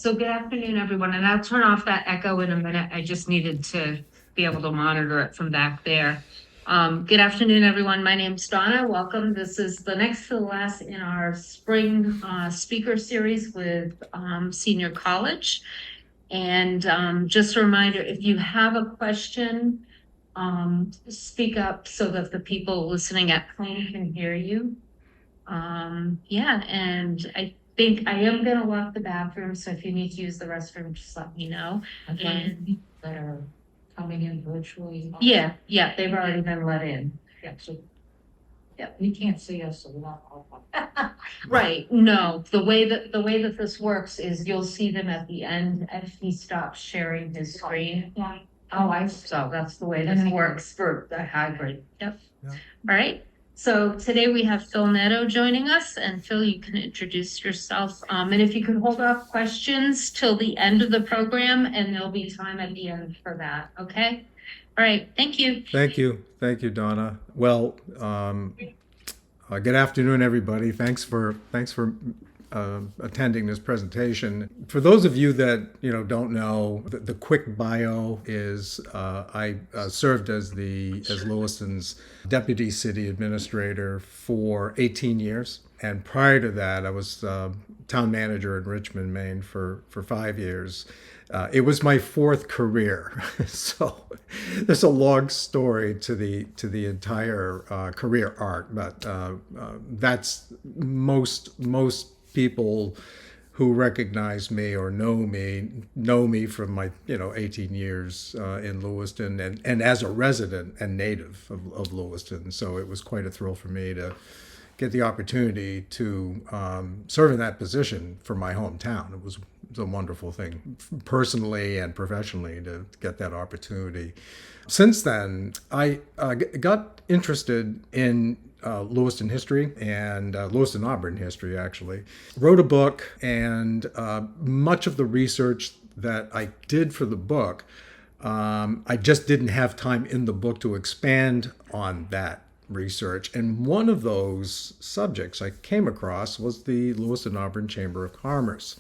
So good afternoon, everyone, and I'll turn off that echo in a minute. I just needed to be able to monitor it from back there. Good afternoon, everyone. My name's Donna. Welcome. This is the next to the last in our spring speaker series with Senior College. And just a reminder, if you have a question, speak up so that the people listening at home can hear you. Yeah, and I think I am gonna lock the bathroom, so if you need to use the restroom, just let me know. And That are coming in virtually. yeah, they've already been let in. Yeah, so. Yeah. You can't see us, so we're not all. Right, no, the way that this works is you'll see them at the end if he stops sharing his screen. Yeah. Oh, I see. So that's the way this works for the hybrid. Yep. Yeah. All right. So today we have Phil Netto joining us, and Phil, you can introduce yourself. And if you could hold off questions till the end of the program, and there'll be time at the end for that. Okay. All right. Thank you. Thank you, Donna. Well, good afternoon, everybody. Thanks for attending this presentation. For those of you that don't know, the quick bio is I served as Lewiston's deputy city administrator for 18 years, and prior to that, I was town manager in Richmond, Maine for 5 years. It was my fourth career, so there's a long story to the entire career arc. But that's most people who recognize me or know me from my 18 years in Lewiston and as a resident and native of Lewiston. So it was quite a thrill for me to get the opportunity to serve in that position for my hometown. It was a wonderful thing, personally and professionally, to get that opportunity. Since then, I got interested in Lewiston history and Lewiston-Auburn history, actually. Wrote a book, and much of the research that I did for the book, I just didn't have time in the book to expand on that research. And one of those subjects I came across was the Lewiston-Auburn Chamber of Commerce.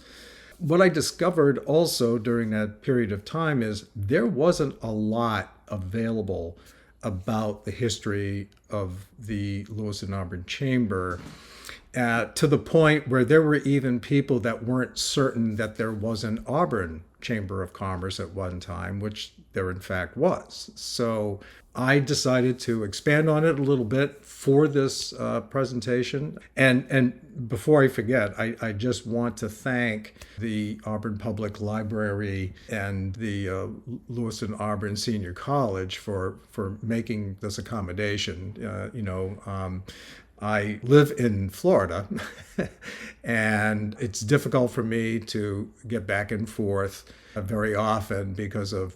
What I discovered also during that period of time is there wasn't a lot available about the history of the Lewiston-Auburn Chamber, to the point where there were even people that weren't certain that there was an Auburn Chamber of Commerce at one time, which there in fact was. So I decided to expand on it a little bit for this presentation. And before I forget, I just want to thank the Auburn Public Library and the Lewiston-Auburn Senior College for making this accommodation. I live in Florida, and it's difficult for me to get back and forth very often because of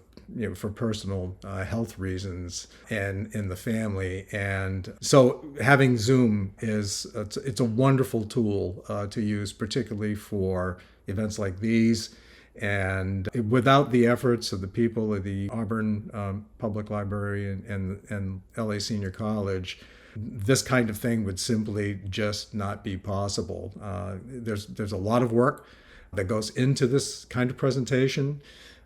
for personal health reasons and in the family. And so having Zoom it's a wonderful tool to use, particularly for events like these. And without the efforts of the people of the Auburn Public Library and LA Senior College, this kind of thing would simply just not be possible. There's a lot of work that goes into this kind of presentation.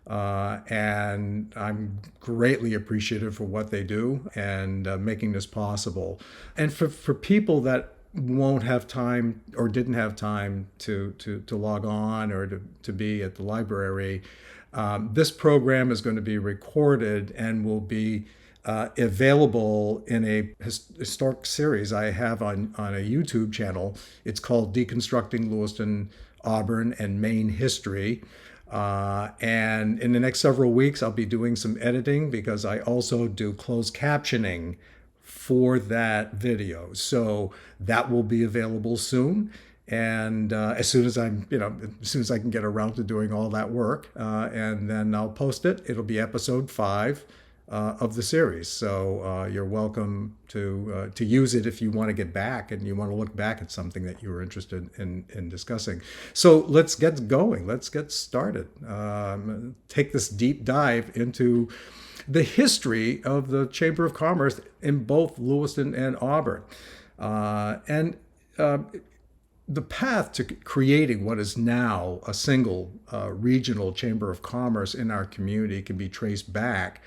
And I'm greatly appreciative for what they do and making this possible. And for people that won't have time or didn't have time to log on or to be at the library, this program is going to be recorded and will be available in a historic series I have on a YouTube channel. It's called Deconstructing Lewiston-Auburn and Maine History. And in the next several weeks, I'll be doing some editing because I also do closed captioning for that video. So that will be available soon. And as soon as I can get around to doing all that work, and then I'll post it. It'll be episode 5 of the series. So you're welcome to use it if you want to get back and you want to look back at something that you were interested in discussing. So let's get going. Let's get started. Take this deep dive into the history of the Chamber of Commerce in both Lewiston and Auburn. The path to creating what is now a single regional chamber of commerce in our community can be traced back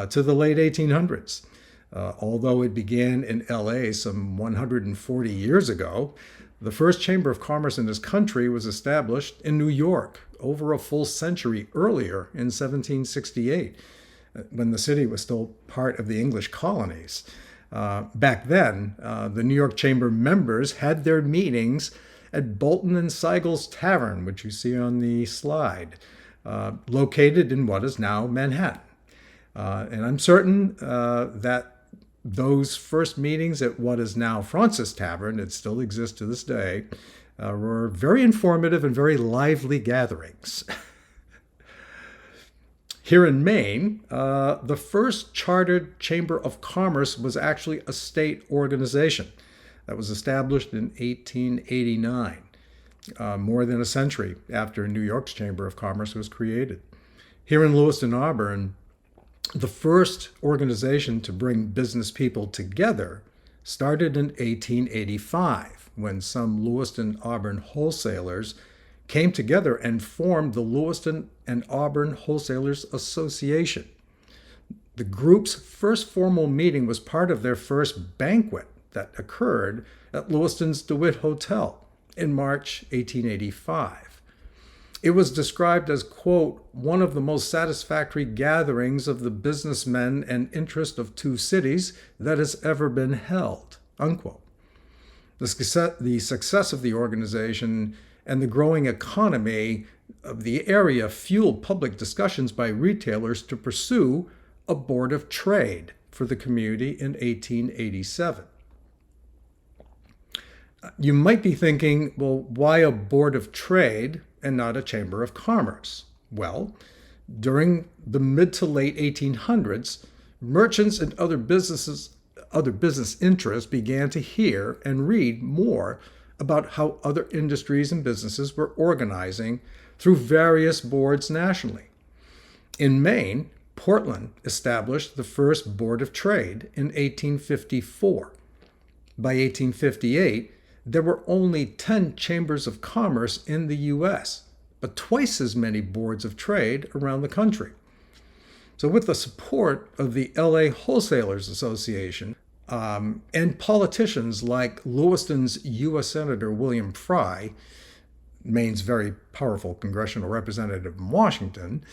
to the late 1800s. Although it began in LA some 140 years ago, the first chamber of commerce in this country was established in New York over a full century earlier in 1768, when the city was still part of the English colonies. Back then, the New York Chamber members had their meetings at Bolton and Seigel's Tavern, which you see on the slide, located in what is now Manhattan. And I'm certain that those first meetings at what is now Fraunces Tavern, it still exists to this day, were very informative and very lively gatherings. Here in Maine, the first chartered chamber of commerce was actually a state organization that was established in 1889, more than a century after New York's Chamber of Commerce was created. Here in Lewiston-Auburn, the first organization to bring business people together started in 1885, when some Lewiston-Auburn wholesalers came together and formed the Lewiston and Auburn Wholesalers Association. The group's first formal meeting was part of their first banquet that occurred at Lewiston's DeWitt Hotel in March 1885. It was described as, quote, one of the most satisfactory gatherings of the businessmen and interest of two cities that has ever been held, unquote. The success of the organization and the growing economy of the area fueled public discussions by retailers to pursue a board of trade for the community in 1887. You might be thinking, well, why a board of trade and not a chamber of commerce? Well, during the mid to late 1800s, merchants and other business interests began to hear and read more about how other industries and businesses were organizing through various boards nationally. In Maine, Portland established the first Board of Trade in 1854. By 1858, there were only 10 chambers of commerce in the U.S., but twice as many boards of trade around the country. So with the support of the LA Wholesalers Association, and politicians like Lewiston's U.S. Senator William Fry, Maine's very powerful congressional representative in Washington,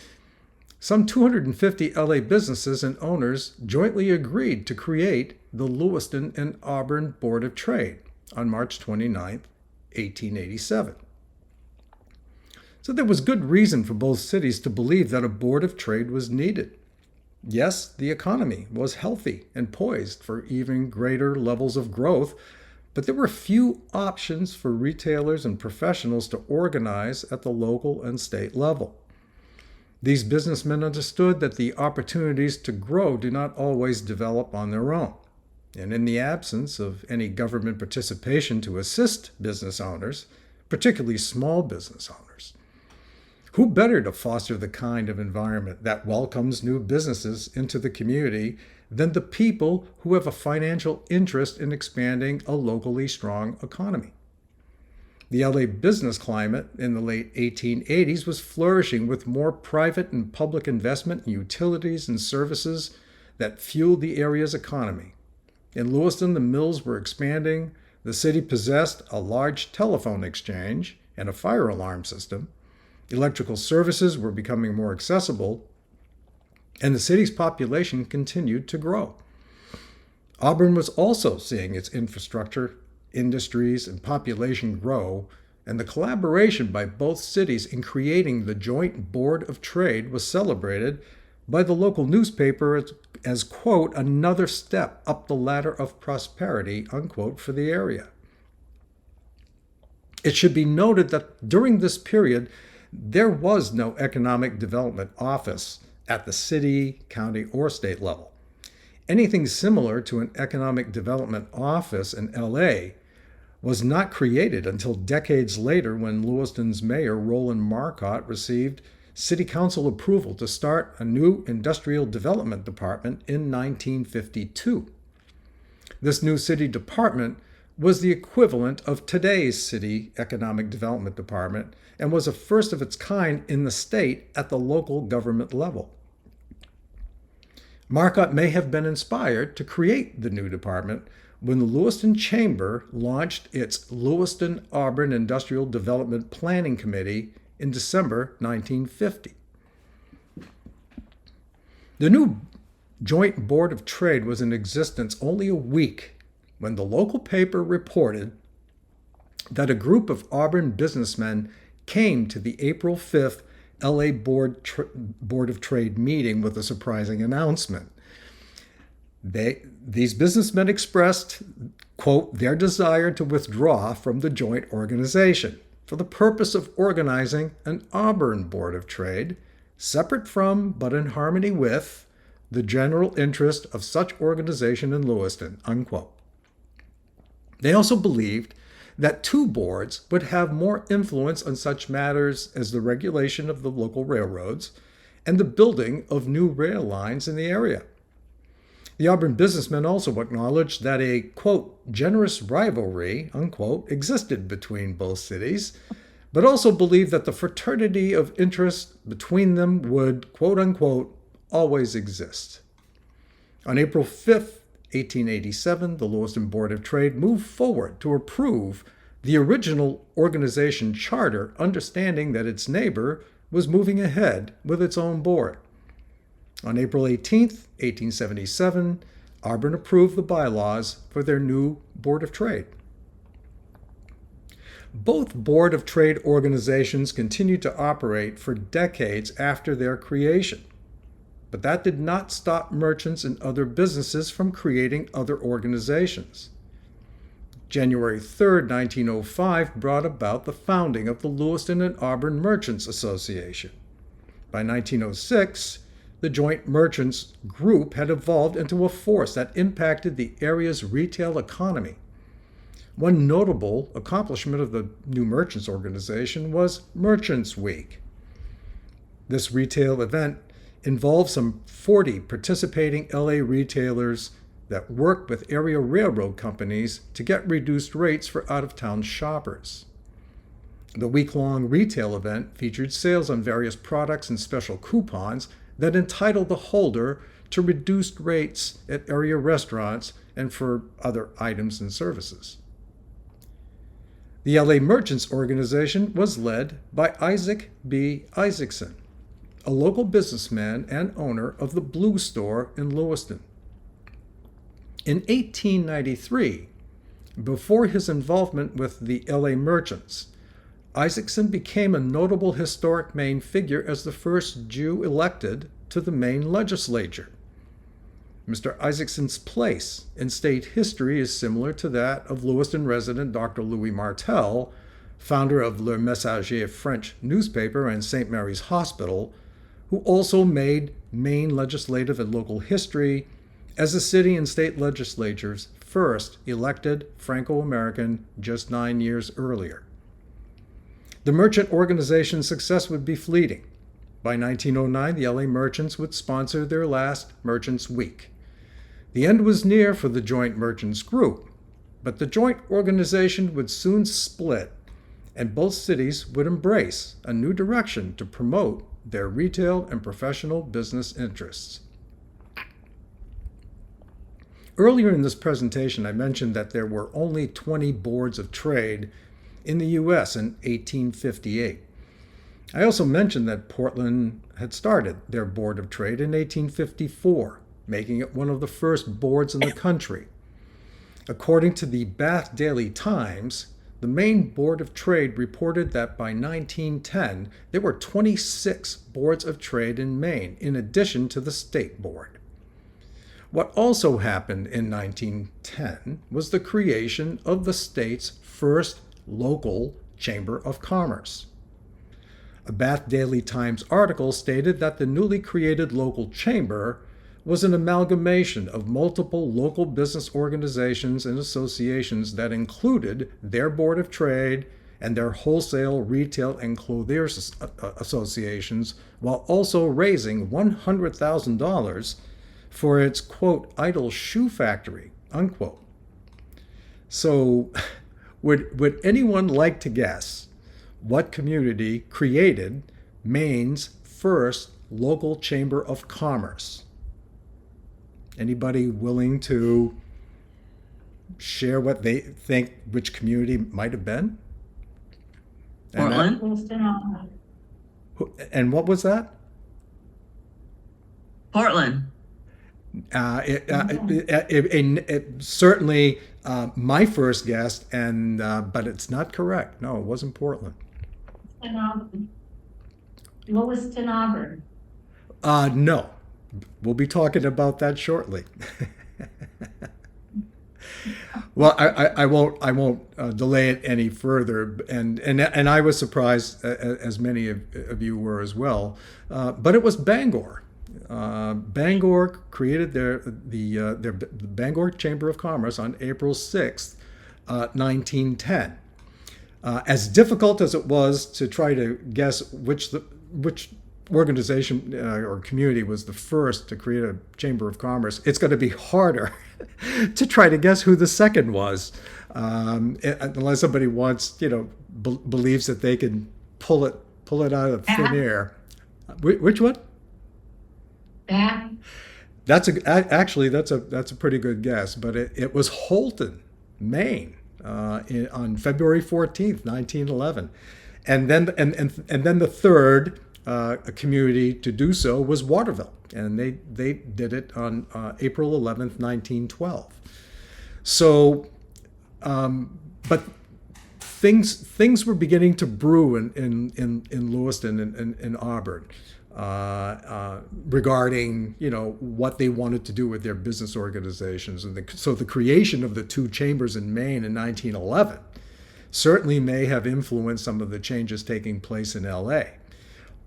some 250 LA businesses and owners jointly agreed to create the Lewiston and Auburn Board of Trade on March 29, 1887. So there was good reason for both cities to believe that a Board of Trade was needed. Yes, the economy was healthy and poised for even greater levels of growth, but there were few options for retailers and professionals to organize at the local and state level. These businessmen understood that the opportunities to grow do not always develop on their own. And in the absence of any government participation to assist business owners, particularly small business owners, who better to foster the kind of environment that welcomes new businesses into the community than the people who have a financial interest in expanding a locally strong economy? The LA business climate in the late 1880s was flourishing with more private and public investment in utilities and services that fueled the area's economy. In Lewiston, the mills were expanding, the city possessed a large telephone exchange and a fire alarm system, electrical services were becoming more accessible, and the city's population continued to grow. Auburn was also seeing its infrastructure, industries, and population grow, and the collaboration by both cities in creating the joint Board of Trade was celebrated by the local newspaper as quote, another step up the ladder of prosperity, unquote, for the area. It should be noted that during this period, there was no economic development office at the city, county, or state level. Anything similar to an economic development office in LA was not created until decades later when Lewiston's mayor, Roland Marcotte, received city council approval to start a new industrial development department in 1952. This new city department was the equivalent of today's City Economic Development Department and was a first of its kind in the state at the local government level. Marcotte may have been inspired to create the new department when the Lewiston Chamber launched its Lewiston-Auburn Industrial Development Planning Committee in December 1950. The new Joint Board of Trade was in existence only a week when the local paper reported that a group of Auburn businessmen came to the April 5th LA Board of Trade meeting with a surprising announcement. These businessmen expressed, quote, their desire to withdraw from the joint organization for the purpose of organizing an Auburn Board of Trade, separate from but in harmony with the general interest of such organization in Lewiston, unquote. They also believed that two boards would have more influence on such matters as the regulation of the local railroads and the building of new rail lines in the area. The Auburn businessmen also acknowledged that a, quote, generous rivalry, unquote, existed between both cities, but also believed that the fraternity of interest between them would, quote unquote, always exist. On April 5th, 1887, the Lewiston Board of Trade moved forward to approve the original organization charter, understanding that its neighbor was moving ahead with its own board. On April 18th, 1877, Auburn approved the bylaws for their new Board of Trade. Both Board of Trade organizations continued to operate for decades after their creation, but that did not stop merchants and other businesses from creating other organizations. January 3rd, 1905 brought about the founding of the Lewiston and Auburn Merchants Association. By 1906, the Joint Merchants Group had evolved into a force that impacted the area's retail economy. One notable accomplishment of the new merchants organization was Merchants Week. This retail event involved some 40 participating LA retailers that worked with area railroad companies to get reduced rates for out-of-town shoppers. The week-long retail event featured sales on various products and special coupons that entitled the holder to reduced rates at area restaurants and for other items and services. The LA Merchants Organization was led by Isaac B. Isaacson, a local businessman and owner of the Blue Store in Lewiston. In 1893, before his involvement with the LA Merchants, Isaacson became a notable historic Maine figure as the first Jew elected to the Maine legislature. Mr. Isaacson's place in state history is similar to that of Lewiston resident Dr. Louis Martel, founder of Le Messager French newspaper and St. Mary's Hospital, who also made Maine legislative and local history as the city and state legislatures first elected Franco-American just 9 years earlier. The merchant organization's success would be fleeting. By 1909, the LA Merchants would sponsor their last Merchants Week. The end was near for the Joint Merchants Group, but the joint organization would soon split, and both cities would embrace a new direction to promote their retail and professional business interests. Earlier in this presentation, I mentioned that there were only 20 boards of trade in the U.S. in 1858. I also mentioned that Portland had started their Board of Trade in 1854, making it one of the first boards in the country. According to the Bath Daily Times, the Maine Board of Trade reported that by 1910, there were 26 boards of trade in Maine, in addition to the state board. What also happened in 1910 was the creation of the state's first local Chamber of Commerce. A Bath Daily Times article stated that the newly created local chamber was an amalgamation of multiple local business organizations and associations that included their Board of Trade and their wholesale, retail, and clothiers associations, while also raising $100,000 for its, quote, idle shoe factory, unquote. So, would anyone like to guess what community created Maine's first local chamber of commerce? Anybody willing to share what they think which community might have been? And Portland? Lewiston-Auburn. and what was that? Portland. It certainly my first guess, and but it's not correct. No, it wasn't Portland. Lewiston-Auburn. No, we'll be talking about that shortly. Well, I won't delay it any further, and I was surprised, as many of you were as well. But it was Bangor. Bangor created their Bangor Chamber of Commerce on April 6th, 1910. As difficult as it was to try to guess which organization or community was the first to create a chamber of commerce, it's going to be harder to try to guess who the second was, unless somebody wants, believes that they can pull it out of thin air. Which one? Bath. Actually that's a pretty good guess, but it was Holton, Maine, on February 14th, 1911, and then the third community to do so was Waterville, and they did it on April 11th, 1912. So, but things were beginning to brew in Lewiston and Auburn. Regarding what they wanted to do with their business organizations, and so the creation of the two chambers in Maine in 1911 certainly may have influenced some of the changes taking place in L.A.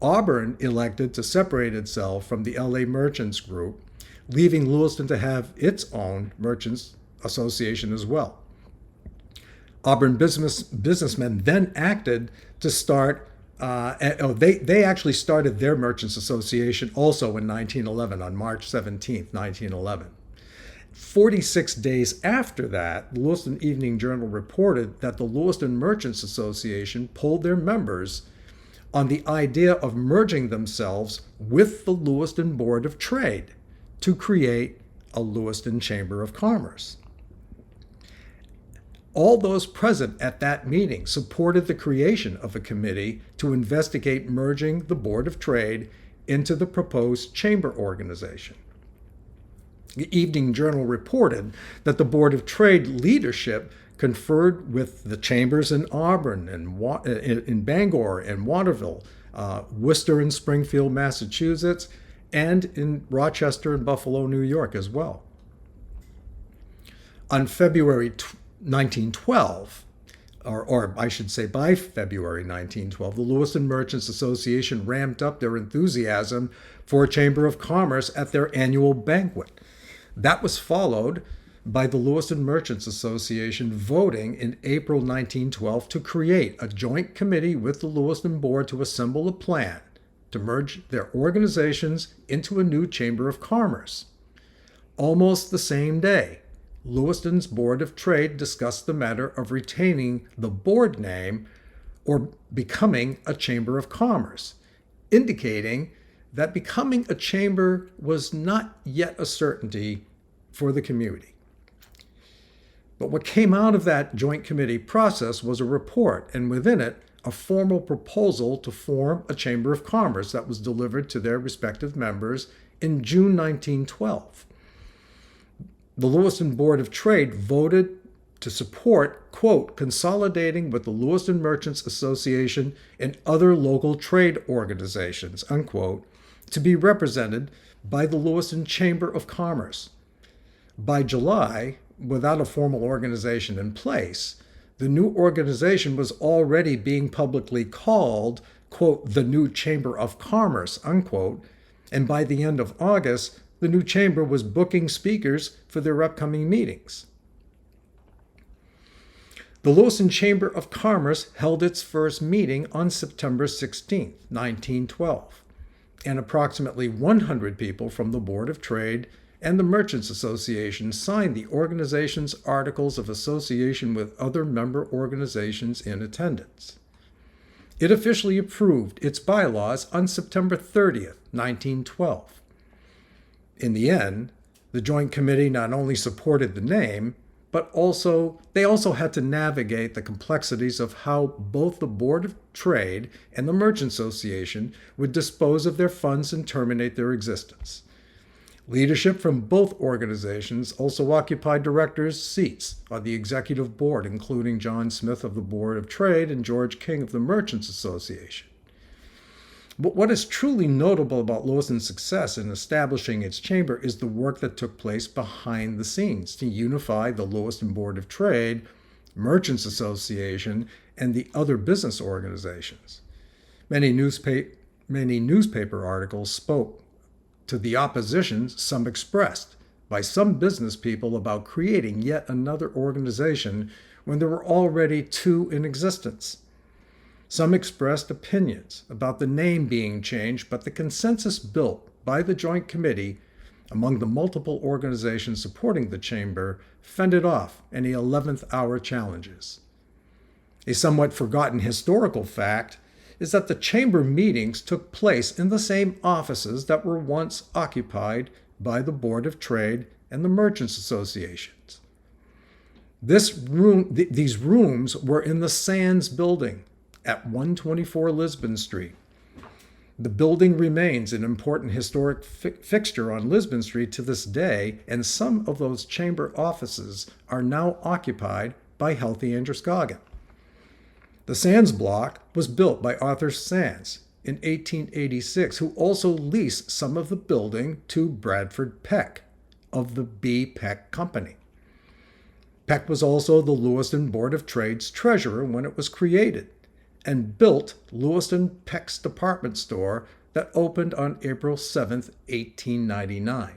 Auburn elected to separate itself from the L.A. Merchants Group, leaving Lewiston to have its own Merchants Association as well. Auburn businessmen then acted to start. They actually started their Merchants Association also in 1911, on March 17th, 1911. 46 days after that, the Lewiston Evening Journal reported that the Lewiston Merchants Association polled their members on the idea of merging themselves with the Lewiston Board of Trade to create a Lewiston Chamber of Commerce. All those present at that meeting supported the creation of a committee to investigate merging the Board of Trade into the proposed chamber organization. The Evening Journal reported that the Board of Trade leadership conferred with the chambers in Auburn and in Bangor and Waterville, Worcester and Springfield, Massachusetts, and in Rochester and Buffalo, New York as well. On February 1912, or I should say by February 1912, the Lewiston Merchants Association ramped up their enthusiasm for a Chamber of Commerce at their annual banquet. That was followed by the Lewiston Merchants Association voting in April 1912 to create a joint committee with the Lewiston Board to assemble a plan to merge their organizations into a new Chamber of Commerce. Almost the same day, Lewiston's Board of Trade discussed the matter of retaining the board name or becoming a Chamber of Commerce, indicating that becoming a chamber was not yet a certainty for the community. But what came out of that joint committee process was a report, and within it, a formal proposal to form a Chamber of Commerce that was delivered to their respective members in June 1912. The Lewiston Board of Trade voted to support, quote, consolidating with the Lewiston Merchants Association and other local trade organizations, unquote, to be represented by the Lewiston Chamber of Commerce. By July, without a formal organization in place, the new organization was already being publicly called, quote, the new Chamber of Commerce, unquote, and by the end of August, the new chamber was booking speakers for their upcoming meetings. The Lewiston Chamber of Commerce held its first meeting on September 16, 1912, and approximately 100 people from the Board of Trade and the Merchants Association signed the organization's Articles of Association with other member organizations in attendance. It officially approved its bylaws on September 30th, 1912. In the end, the Joint Committee not only supported the name, but they also had to navigate the complexities of how both the Board of Trade and the Merchants Association would dispose of their funds and terminate their existence. Leadership from both organizations also occupied directors' seats on the executive board, including John Smith of the Board of Trade and George King of the Merchants Association. But what is truly notable about Lewiston's success in establishing its chamber is the work that took place behind the scenes to unify the Lewiston Board of Trade, Merchants Association, and the other business organizations. Many newspaper articles spoke to the opposition some expressed by some business people about creating yet another organization when there were already two in existence. Some expressed opinions about the name being changed, but the consensus built by the Joint Committee among the multiple organizations supporting the Chamber fended off any 11th hour challenges. A somewhat forgotten historical fact is that the Chamber meetings took place in the same offices that were once occupied by the Board of Trade and the Merchants Associations. These rooms were in the Sands building at 124 Lisbon Street. The building remains an important historic fixture on Lisbon Street to this day, and some of those chamber offices are now occupied by Healthy Androscoggin. The Sands block was built by Arthur Sands in 1886, who also leased some of the building to Bradford Peck of the B. Peck Company. Peck was also the Lewiston Board of Trade's treasurer when it was created, and built Lewiston Peck's department store that opened on April 7, 1899.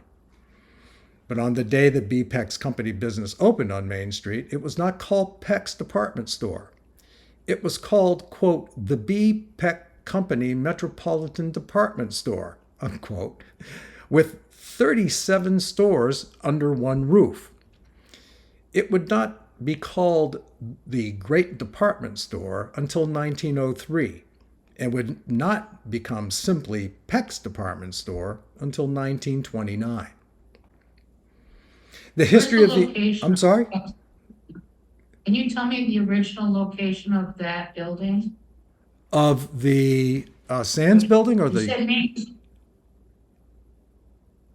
But on the day that B. Peck's company business opened on Main Street, it was not called Peck's department store. It was called, quote, the B. Peck Company Metropolitan Department Store, unquote, with 37 stores under one roof. It would not be called the Great Department Store until 1903, and would not become simply Peck's Department Store until 1929. The history of the location? I'm sorry? Can you tell me the original location of that building? Of the Sands building or You said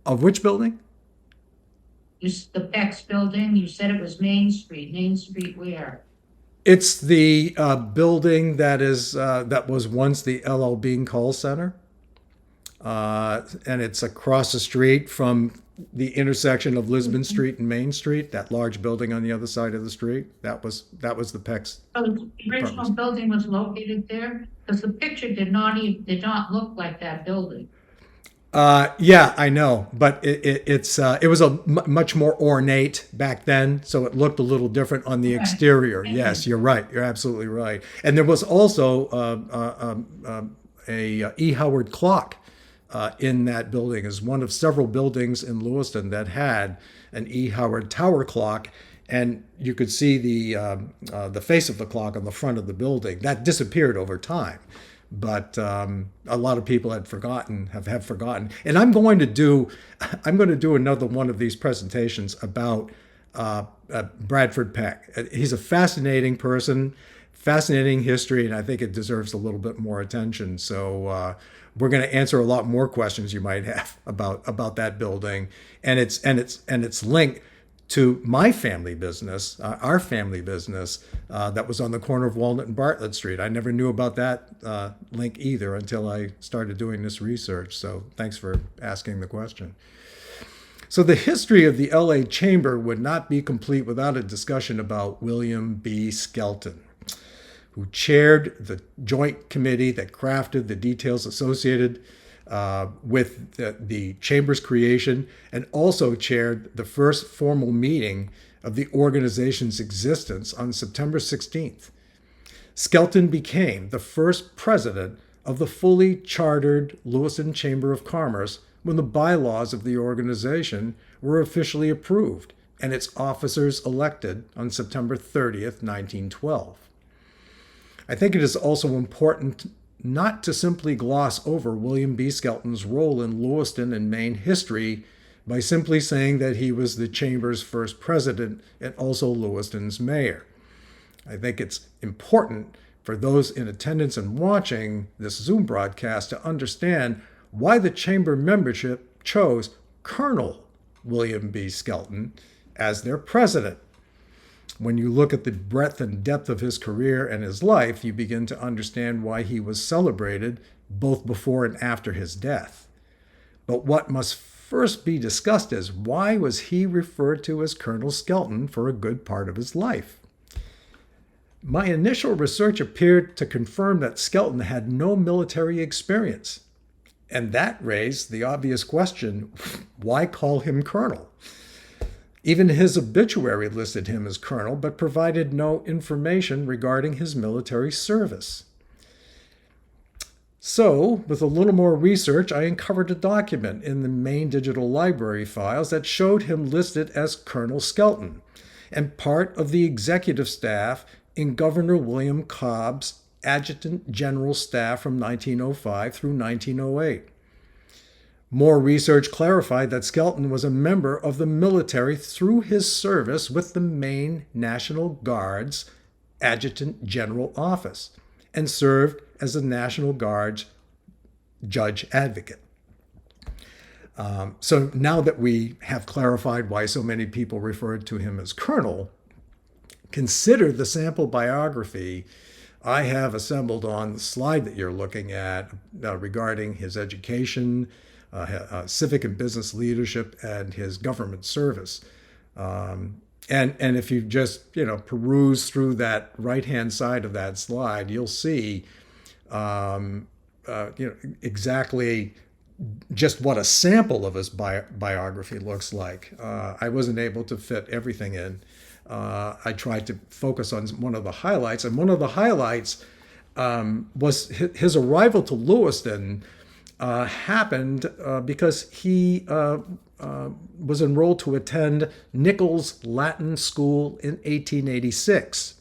of which building? the Peck's building, you said it was Main Street. Main Street where? It's the building that was once the L.L. Bean Call Center, and it's across the street from the intersection of Lisbon Street and Main Street. That large building on the other side of the street. That was the Peck's. So the original building was located there? Because the picture did not look like that building. Yeah, I know, but it was much more ornate back then, so it looked a little different on the exterior. Yes, you're right. You're absolutely right. And there was also a E. Howard clock in that building, as one of several buildings in Lewiston that had an E. Howard tower clock, and you could see the face of the clock on the front of the building. That disappeared over time. But a lot of people have forgotten. And I'm going to do another one of these presentations about Bradford Peck. He's a fascinating person, fascinating history, and I think it deserves a little bit more attention. So we're going to answer a lot more questions you might have about that building and its link to my family business, our family business, that was on the corner of Walnut and Bartlett Street. I never knew about that link either until I started doing this research. So thanks for asking the question. So the history of the LA Chamber would not be complete without a discussion about William B. Skelton, who chaired the joint committee that crafted the details associated with the Chamber's creation, and also chaired the first formal meeting of the organization's existence on September 16th. Skelton became the first president of the fully chartered Lewiston Chamber of Commerce when the bylaws of the organization were officially approved and its officers elected on September 30th, 1912. I think it is also important not to simply gloss over William B. Skelton's role in Lewiston and Maine history by simply saying that he was the Chamber's first president and also Lewiston's mayor. I think it's important for those in attendance and watching this Zoom broadcast to understand why the Chamber membership chose Colonel William B. Skelton as their president. When you look at the breadth and depth of his career and his life, you begin to understand why he was celebrated both before and after his death. But what must first be discussed is, why was he referred to as Colonel Skelton for a good part of his life? My initial research appeared to confirm that Skelton had no military experience. And that raised the obvious question, why call him Colonel? Even his obituary listed him as colonel, but provided no information regarding his military service. So, with a little more research, I uncovered a document in the Maine Digital Library files that showed him listed as Colonel Skelton and part of the executive staff in Governor William Cobb's Adjutant General Staff from 1905 through 1908. More research clarified that Skelton was a member of the military through his service with the Maine National Guard's Adjutant General Office and served as the National Guard's judge advocate. So now that we have clarified why so many people referred to him as Colonel, consider the sample biography I have assembled on the slide that you're looking at regarding his education, civic and business leadership, and his government service. And if you just peruse through that right-hand side of that slide, you'll see exactly just what a sample of his biography looks like. I wasn't able to fit everything in. I tried to focus on one of the highlights, and one of the highlights was his arrival to Lewiston. Happened because he was enrolled to attend Nichols Latin School in 1886.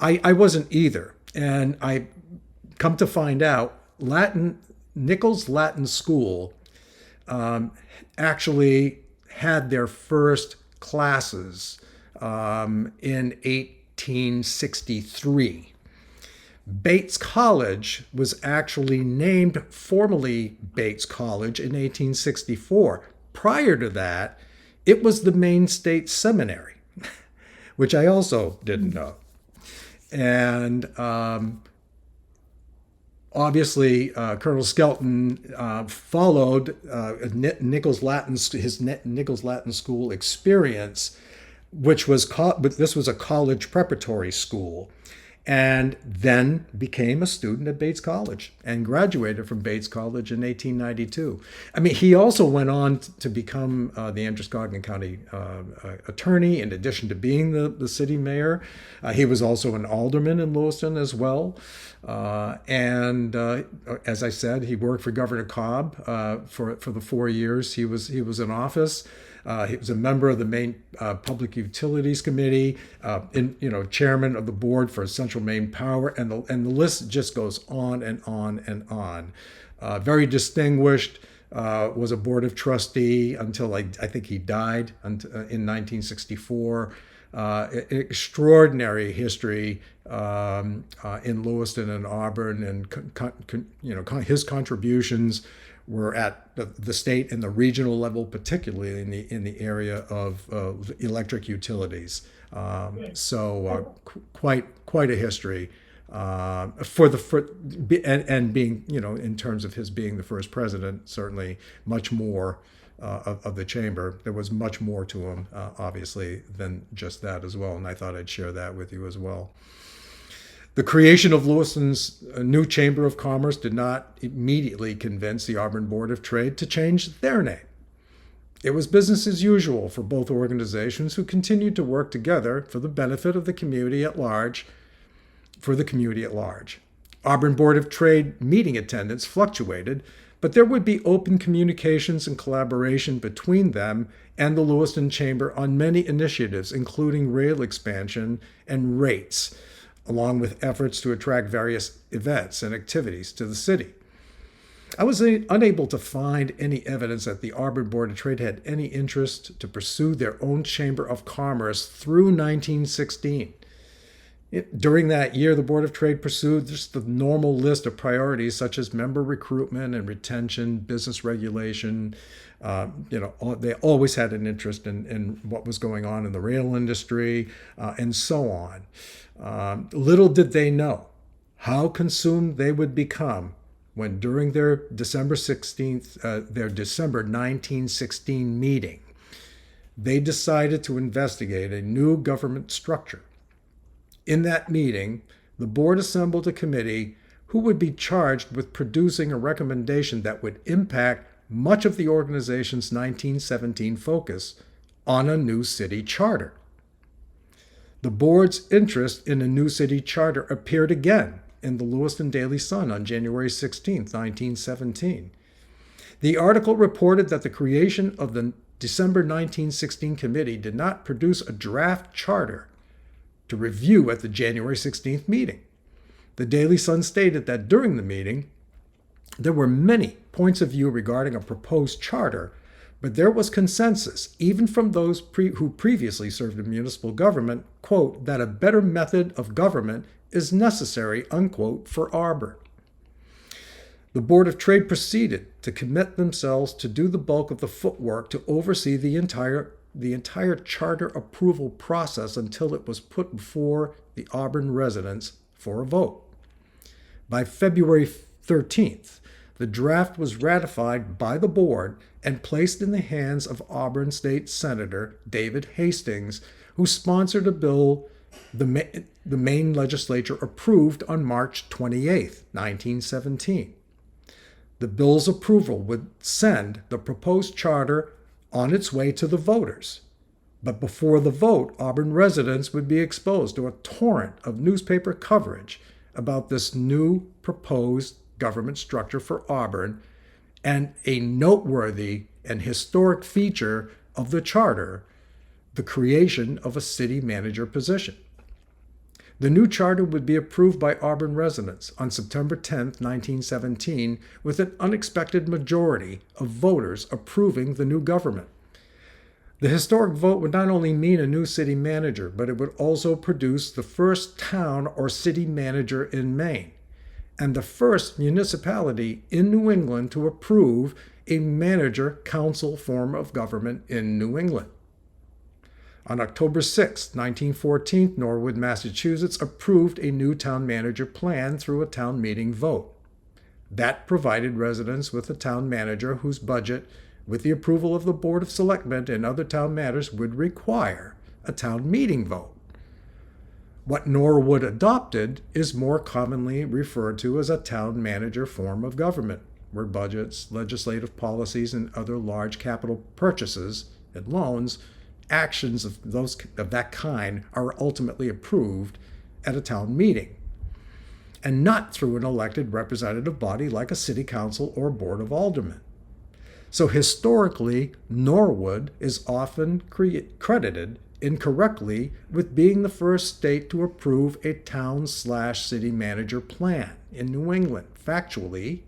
I wasn't either, and I come to find out Nichols Latin School actually had their first classes in 1863. Bates College was actually named formally Bates College in 1864. Prior to that, it was the Maine State Seminary, which I also didn't know. And obviously, Colonel Skelton followed Nichols Latin School experience, which was this was a college preparatory school, and then became a student at Bates College and graduated from Bates College in 1892. I mean, he also went on to become the Androscoggin County attorney, in addition to being the city mayor. He was also an alderman in Lewiston as well. And as I said, he worked for Governor Cobb for the 4 years he was in office. He was a member of the Maine Public Utilities Committee, chairman of the board for Central Maine Power, and the list just goes on and on and on. Very distinguished, was a board of trustee until I think he died in 1964. Extraordinary history in Lewiston and Auburn, and his contributions were at the state and the regional level, particularly in the area of electric utilities. Quite a history and being, in terms of his being the first president, certainly much more of the chamber. There was much more to him, obviously, than just that as well. And I thought I'd share that with you as well. The creation of Lewiston's new Chamber of Commerce did not immediately convince the Auburn Board of Trade to change their name. It was business as usual for both organizations, who continued to work together for the benefit of the community at large, for the community at large. Auburn Board of Trade meeting attendance fluctuated, but there would be open communications and collaboration between them and the Lewiston Chamber on many initiatives, including rail expansion and rates, along with efforts to attract various events and activities to the city. I was unable to find any evidence that the Auburn Board of Trade had any interest to pursue their own Chamber of Commerce through 1916. During that year, the Board of Trade pursued just the normal list of priorities such as member recruitment and retention, business regulation. They always had an interest in what was going on in the rail industry and so on. Little did they know how consumed they would become when during their December 1916 meeting, they decided to investigate a new government structure. In that meeting, the board assembled a committee who would be charged with producing a recommendation that would impact much of the organization's 1917 focus on a new city charter. The board's interest in a new city charter appeared again in the Lewiston Daily Sun on January 16, 1917. The article reported that the creation of the December 1916 committee did not produce a draft charter to review at the January 16th meeting. The Daily Sun stated that during the meeting, there were many points of view regarding a proposed charter, but there was consensus, even from those who previously served in municipal government, quote, that a better method of government is necessary, unquote, for Auburn. The Board of Trade proceeded to commit themselves to do the bulk of the footwork to oversee the entire charter approval process until it was put before the Auburn residents for a vote. By February 13th, the draft was ratified by the board and placed in the hands of Auburn State Senator David Hastings, who sponsored a bill the Maine legislature approved on March 28, 1917. The bill's approval would send the proposed charter on its way to the voters. But before the vote, Auburn residents would be exposed to a torrent of newspaper coverage about this new proposed government structure for Auburn, and a noteworthy and historic feature of the charter, the creation of a city manager position. The new charter would be approved by Auburn residents on September 10, 1917, with an unexpected majority of voters approving the new government. The historic vote would not only mean a new city manager, but it would also produce the first town or city manager in Maine, and the first municipality in New England to approve a manager-council form of government in New England. On October 6, 1914, Norwood, Massachusetts approved a new town manager plan through a town meeting vote. That provided residents with a town manager whose budget, with the approval of the Board of Selectmen and other town matters, would require a town meeting vote. What Norwood adopted is more commonly referred to as a town manager form of government, where budgets, legislative policies, and other large capital purchases and loans, actions of that kind, are ultimately approved at a town meeting, and not through an elected representative body like a city council or board of aldermen. So historically, Norwood is often credited incorrectly with being the first state to approve a town/city manager plan in New England. Factually,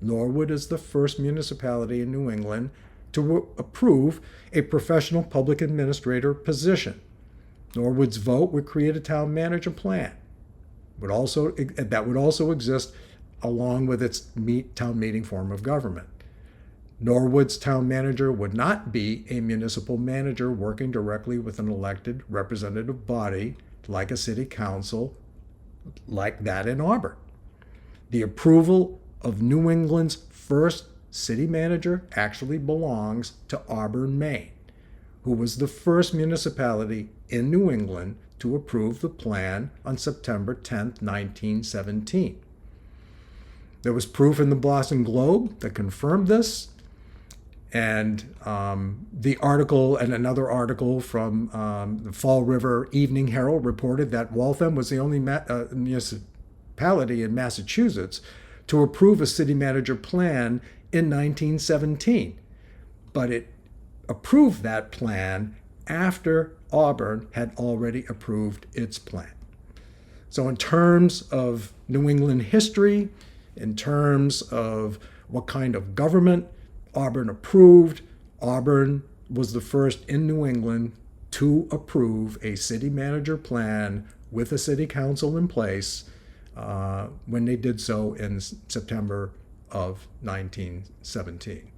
Norwood is the first municipality in New England to approve a professional public administrator position. Norwood's vote would create a town manager plan. That would also exist along with its town meeting form of government. Norwood's town manager would not be a municipal manager working directly with an elected representative body like a city council like that in Auburn. The approval of New England's first city manager actually belongs to Auburn, Maine, who was the first municipality in New England to approve the plan on September 10, 1917. There was proof in the Boston Globe that confirmed this, And the article and another article from the Fall River Evening Herald reported that Waltham was the only municipality in Massachusetts to approve a city manager plan in 1917. But it approved that plan after Auburn had already approved its plan. So in terms of New England history, in terms of what kind of government Auburn approved, Auburn was the first in New England to approve a city manager plan with a city council in place when they did so in September of 1917.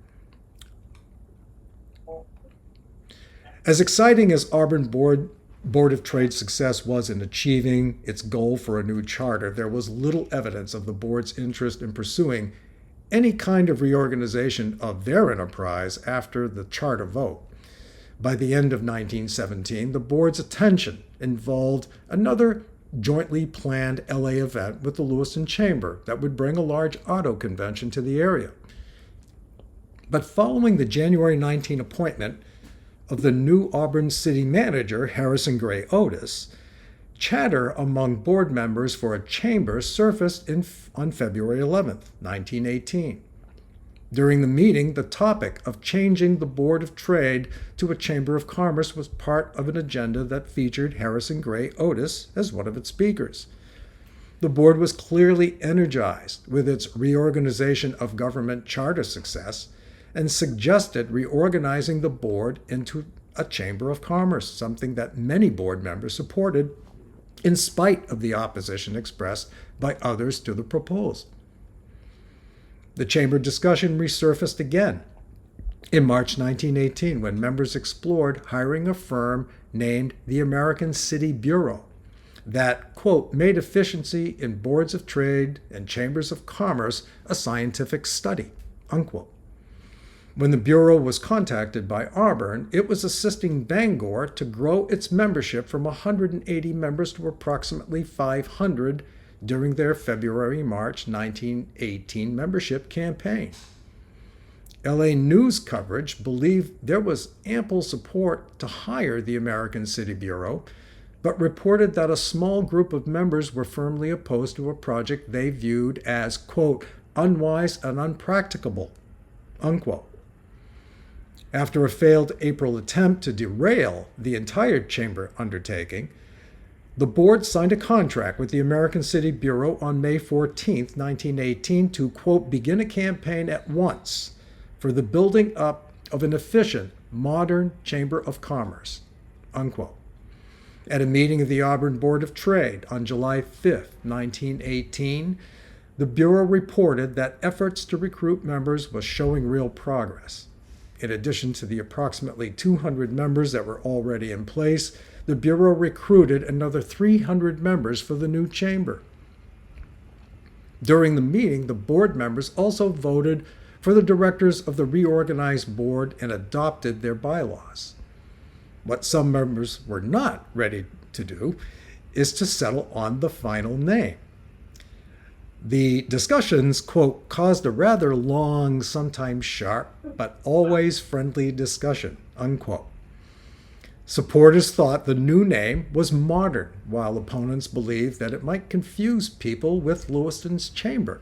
As exciting as Auburn Board of Trade success was in achieving its goal for a new charter, there was little evidence of the board's interest in pursuing any kind of reorganization of their enterprise after the charter vote. By the end of 1917, the board's attention involved another jointly planned LA event with the Lewiston Chamber that would bring a large auto convention to the area. But following the January 19 appointment of the new Auburn city manager, Harrison Gray Otis, chatter among board members for a chamber surfaced on February 11, 1918. During the meeting, the topic of changing the Board of Trade to a Chamber of Commerce was part of an agenda that featured Harrison Gray Otis as one of its speakers. The board was clearly energized with its reorganization of government charter success and suggested reorganizing the board into a Chamber of Commerce, something that many board members supported in spite of the opposition expressed by others to the proposal. The chamber discussion resurfaced again in March 1918 when members explored hiring a firm named the American City Bureau that, quote, made efficiency in boards of trade and chambers of commerce a scientific study, unquote. When the Bureau was contacted by Auburn, it was assisting Bangor to grow its membership from 180 members to approximately 500 during their February-March 1918 membership campaign. LA news coverage believed there was ample support to hire the American City Bureau, but reported that a small group of members were firmly opposed to a project they viewed as, quote, unwise and unpracticable, unquote. After a failed April attempt to derail the entire chamber undertaking, the board signed a contract with the American City Bureau on May 14, 1918 to, quote, begin a campaign at once for the building up of an efficient, modern Chamber of Commerce, unquote. At a meeting of the Auburn Board of Trade on July 5, 1918, the Bureau reported that efforts to recruit members was showing real progress. In addition to the approximately 200 members that were already in place, the Bureau recruited another 300 members for the new chamber. During the meeting, the board members also voted for the directors of the reorganized board and adopted their bylaws. What some members were not ready to do is to settle on the final name. The discussions, quote, caused a rather long, sometimes sharp, but always friendly discussion, unquote. Supporters thought the new name was modern, while opponents believed that it might confuse people with Lewiston's chamber.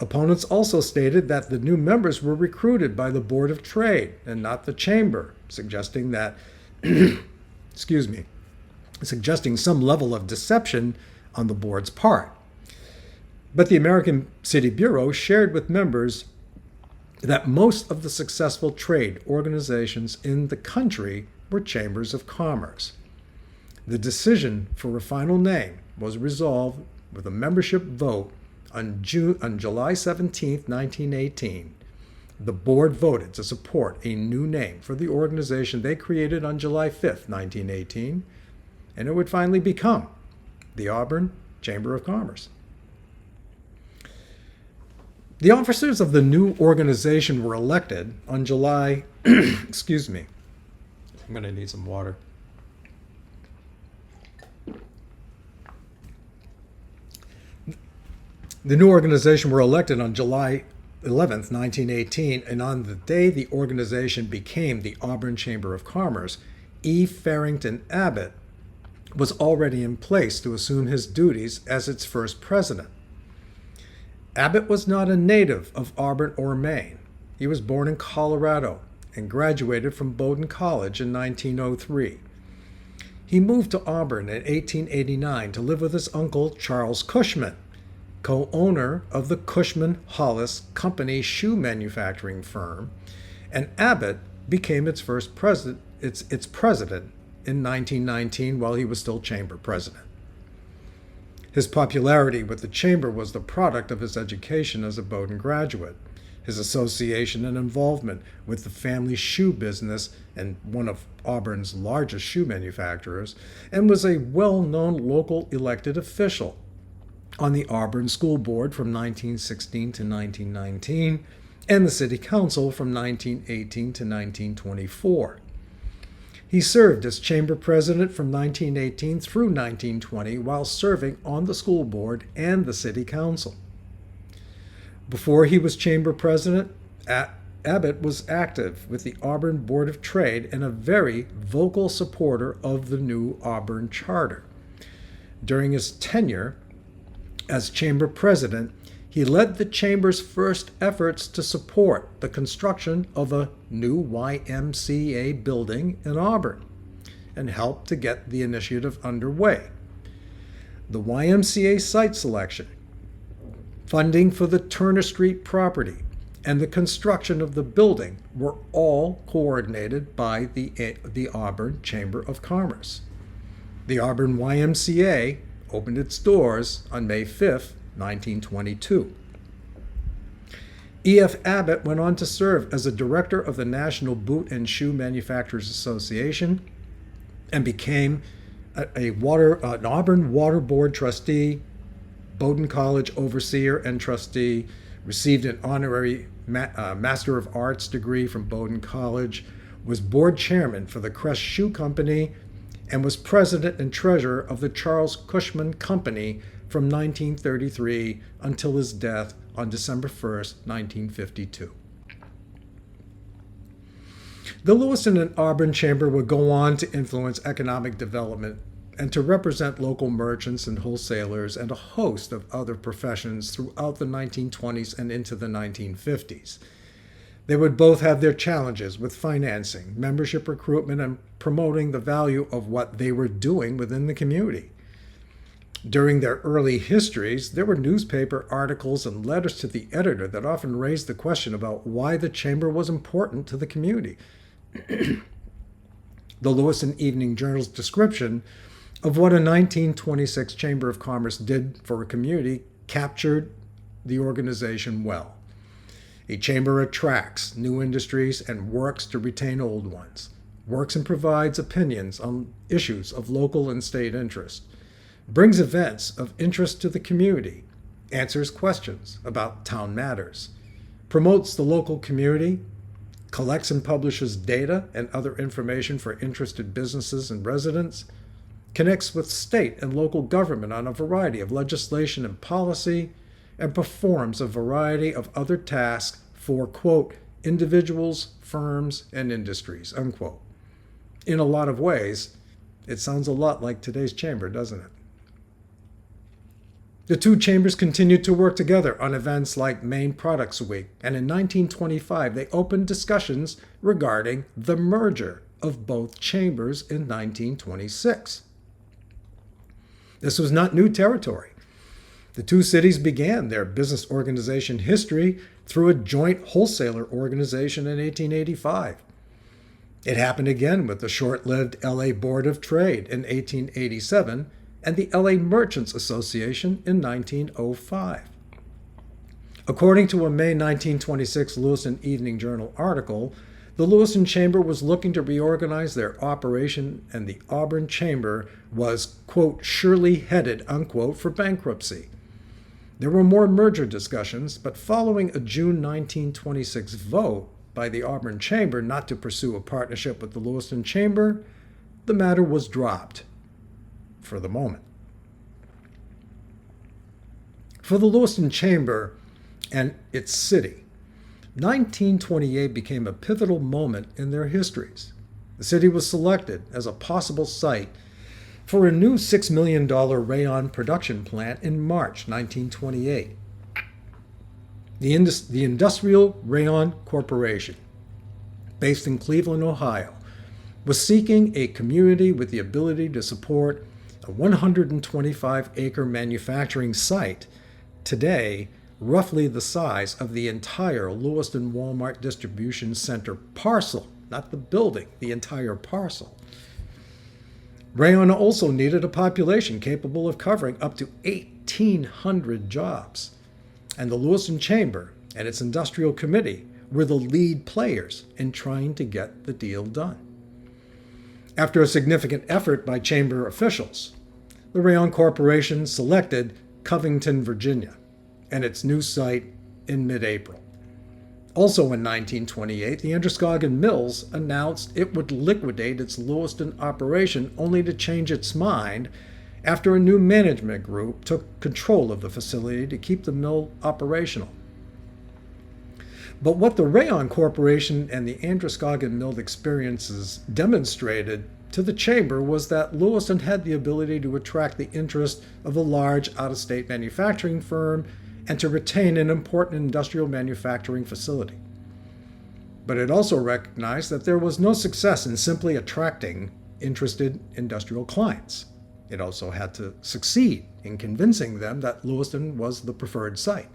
Opponents also stated that the new members were recruited by the Board of Trade and not the chamber, suggesting that, suggesting some level of deception on the board's part. But the American City Bureau shared with members that most of the successful trade organizations in the country were chambers of commerce. The decision for a final name was resolved with a membership vote on July 17, 1918. The board voted to support a new name for the organization they created on July 5, 1918, and it would finally become the Auburn Chamber of Commerce. The officers of the new organization were elected on July, I'm going to need some water. The new organization were elected on July 11th, 1918, and on the day the organization became the Auburn Chamber of Commerce, E. Farrington Abbott was already in place to assume his duties as its first president. Abbott was not a native of Auburn or Maine. He was born in Colorado and graduated from Bowdoin College in 1903. He moved to Auburn in 1889 to live with his uncle Charles Cushman, co-owner of the Cushman-Hollis Company shoe manufacturing firm, and Abbott became its president in 1919 while he was still chamber president. His popularity with the chamber was the product of his education as a Bowdoin graduate, his association and involvement with the family shoe business and one of Auburn's largest shoe manufacturers, and was a well-known local elected official on the Auburn School Board from 1916 to 1919 and the City Council from 1918 to 1924. He served as chamber president from 1918 through 1920 while serving on the school board and the city council. Before he was chamber president, Abbott was active with the Auburn Board of Trade and a very vocal supporter of the new Auburn Charter. During his tenure as chamber president, he led the chamber's first efforts to support the construction of a new YMCA building in Auburn and helped to get the initiative underway. The YMCA site selection, funding for the Turner Street property, and the construction of the building were all coordinated by the Auburn Chamber of Commerce. The Auburn YMCA opened its doors on May 5th, 1922. E.F. Abbott went on to serve as a director of the National Boot and Shoe Manufacturers Association and became an Auburn Water Board trustee, Bowdoin College overseer and trustee, received an honorary Master of Arts degree from Bowdoin College, was board chairman for the Crest Shoe Company, and was president and treasurer of the Charles Cushman Company from 1933 until his death on December 1st, 1952. The Lewiston and Auburn Chamber would go on to influence economic development and to represent local merchants and wholesalers and a host of other professions throughout the 1920s and into the 1950s. They would both have their challenges with financing, membership recruitment, and promoting the value of what they were doing within the community. During their early histories, there were newspaper articles and letters to the editor that often raised the question about why the chamber was important to the community. The Lewiston Evening Journal's description of what a 1926 Chamber of Commerce did for a community captured the organization well. A chamber attracts new industries and works to retain old ones, works and provides opinions on issues of local and state interest, brings events of interest to the community, answers questions about town matters, promotes the local community, collects and publishes data and other information for interested businesses and residents, connects with state and local government on a variety of legislation and policy, and performs a variety of other tasks for, quote, individuals, firms, and industries, unquote. In a lot of ways, it sounds a lot like today's chamber, doesn't it? The two chambers continued to work together on events like Maine Products Week, and in 1925 they opened discussions regarding the merger of both chambers in 1926. This was not new territory. The two cities began their business organization history through a joint wholesaler organization in 1885. It happened again with the short-lived LA Board of Trade in 1887 and the LA Merchants Association in 1905. According to a May 1926 Lewiston Evening Journal article, the Lewiston Chamber was looking to reorganize their operation, and the Auburn Chamber was, quote, surely headed, unquote, for bankruptcy. There were more merger discussions, but following a June 1926 vote by the Auburn Chamber not to pursue a partnership with the Lewiston Chamber, the matter was dropped for the moment. For the Lewiston Chamber and its city, 1928 became a pivotal moment in their histories. The city was selected as a possible site for a new $6 million rayon production plant in March 1928. The Industrial Rayon Corporation, based in Cleveland, Ohio, was seeking a community with the ability to support a 125-acre manufacturing site, today roughly the size of the entire Lewiston Walmart Distribution Center parcel, not the building, the entire parcel. Rayon also needed a population capable of covering up to 1,800 jobs, and the Lewiston Chamber and its industrial committee were the lead players in trying to get the deal done. After a significant effort by chamber officials, the Rayon Corporation selected Covington, Virginia, and its new site in mid-April. Also in 1928, the Androscoggin Mills announced it would liquidate its Lewiston operation, only to change its mind after a new management group took control of the facility to keep the mill operational. But what the Rayon Corporation and the Androscoggin Mill experiences demonstrated to the chamber was that Lewiston had the ability to attract the interest of a large out-of-state manufacturing firm and to retain an important industrial manufacturing facility. But it also recognized that there was no success in simply attracting interested industrial clients. It also had to succeed in convincing them that Lewiston was the preferred site.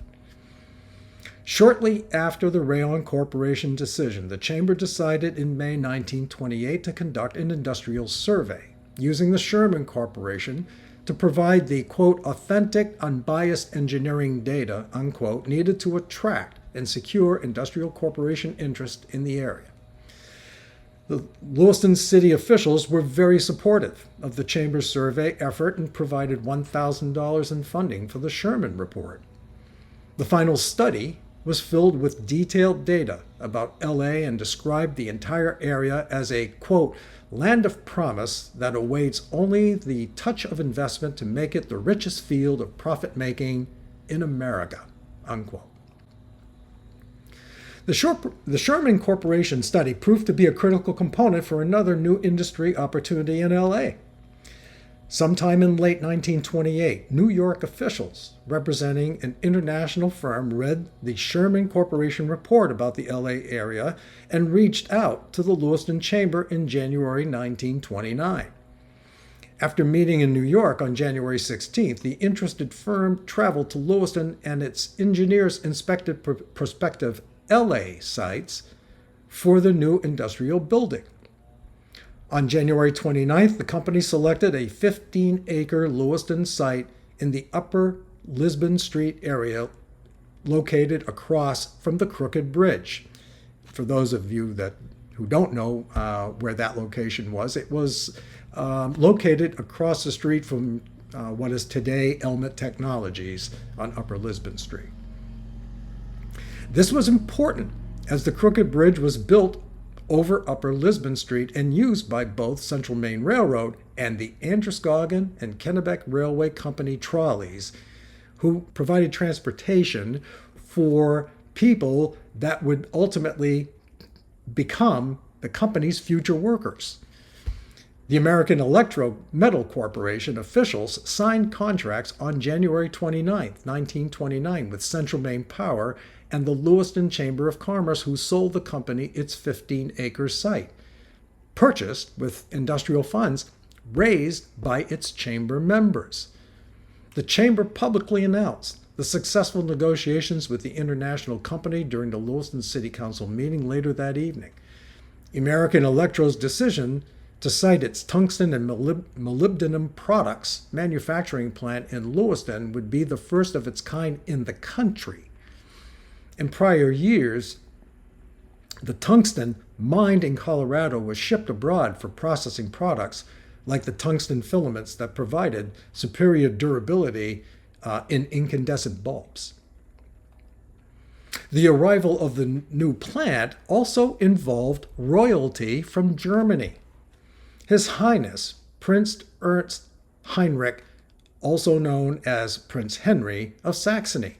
Shortly after the Rayon Corporation decision, the Chamber decided in May 1928 to conduct an industrial survey using the Sherman Corporation to provide the, quote, authentic, unbiased engineering data, unquote, needed to attract and secure industrial corporation interest in the area. The Lewiston city officials were very supportive of the Chamber's survey effort and provided $1,000 in funding for the Sherman report. The final study was filled with detailed data about LA and described the entire area as a, quote, land of promise that awaits only the touch of investment to make it the richest field of profit-making in America, unquote. The Sherman Corporation study proved to be a critical component for another new industry opportunity in LA. Sometime in late 1928, New York officials representing an international firm read the Sherman Corporation report about the LA area and reached out to the Lewiston Chamber in January 1929. After meeting in New York on January 16th, the interested firm traveled to Lewiston and its engineers inspected prospective LA sites for the new industrial building. On January 29th, the company selected a 15-acre Lewiston site in the Upper Lisbon Street area located across from the Crooked Bridge. For those of you who don't know where that location was, it was located across the street from what is today Elmet Technologies on Upper Lisbon Street. This was important as the Crooked Bridge was built over Upper Lisbon Street and used by both Central Maine Railroad and the Androscoggin and Kennebec Railway Company trolleys, who provided transportation for people that would ultimately become the company's future workers. The American Electro Metal Corporation officials signed contracts on January 29, 1929 with Central Maine Power and the Lewiston Chamber of Commerce, who sold the company its 15-acre site, purchased with industrial funds raised by its chamber members. The chamber publicly announced the successful negotiations with the international company during the Lewiston City Council meeting later that evening. American Electro's decision to site its tungsten and molybdenum products manufacturing plant in Lewiston would be the first of its kind in the country. In prior years, the tungsten mined in Colorado was shipped abroad for processing products like the tungsten filaments that provided superior durability in incandescent bulbs. The arrival of the new plant also involved royalty from Germany. His Highness Prince Ernst Heinrich, also known as Prince Henry of Saxony,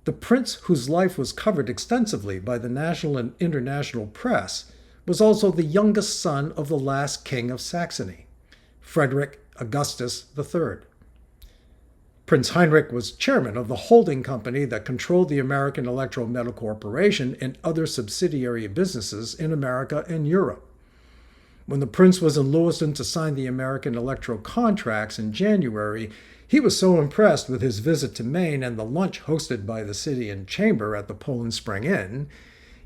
The prince, whose life was covered extensively by the national and international press, was also the youngest son of the last king of Saxony, Frederick Augustus III. Prince Heinrich was chairman of the holding company that controlled the American Electro-Metal Corporation and other subsidiary businesses in America and Europe. When the prince was in Lewiston to sign the American Electro contracts in January, he was so impressed with his visit to Maine and the lunch hosted by the city and chamber at the Poland Spring Inn,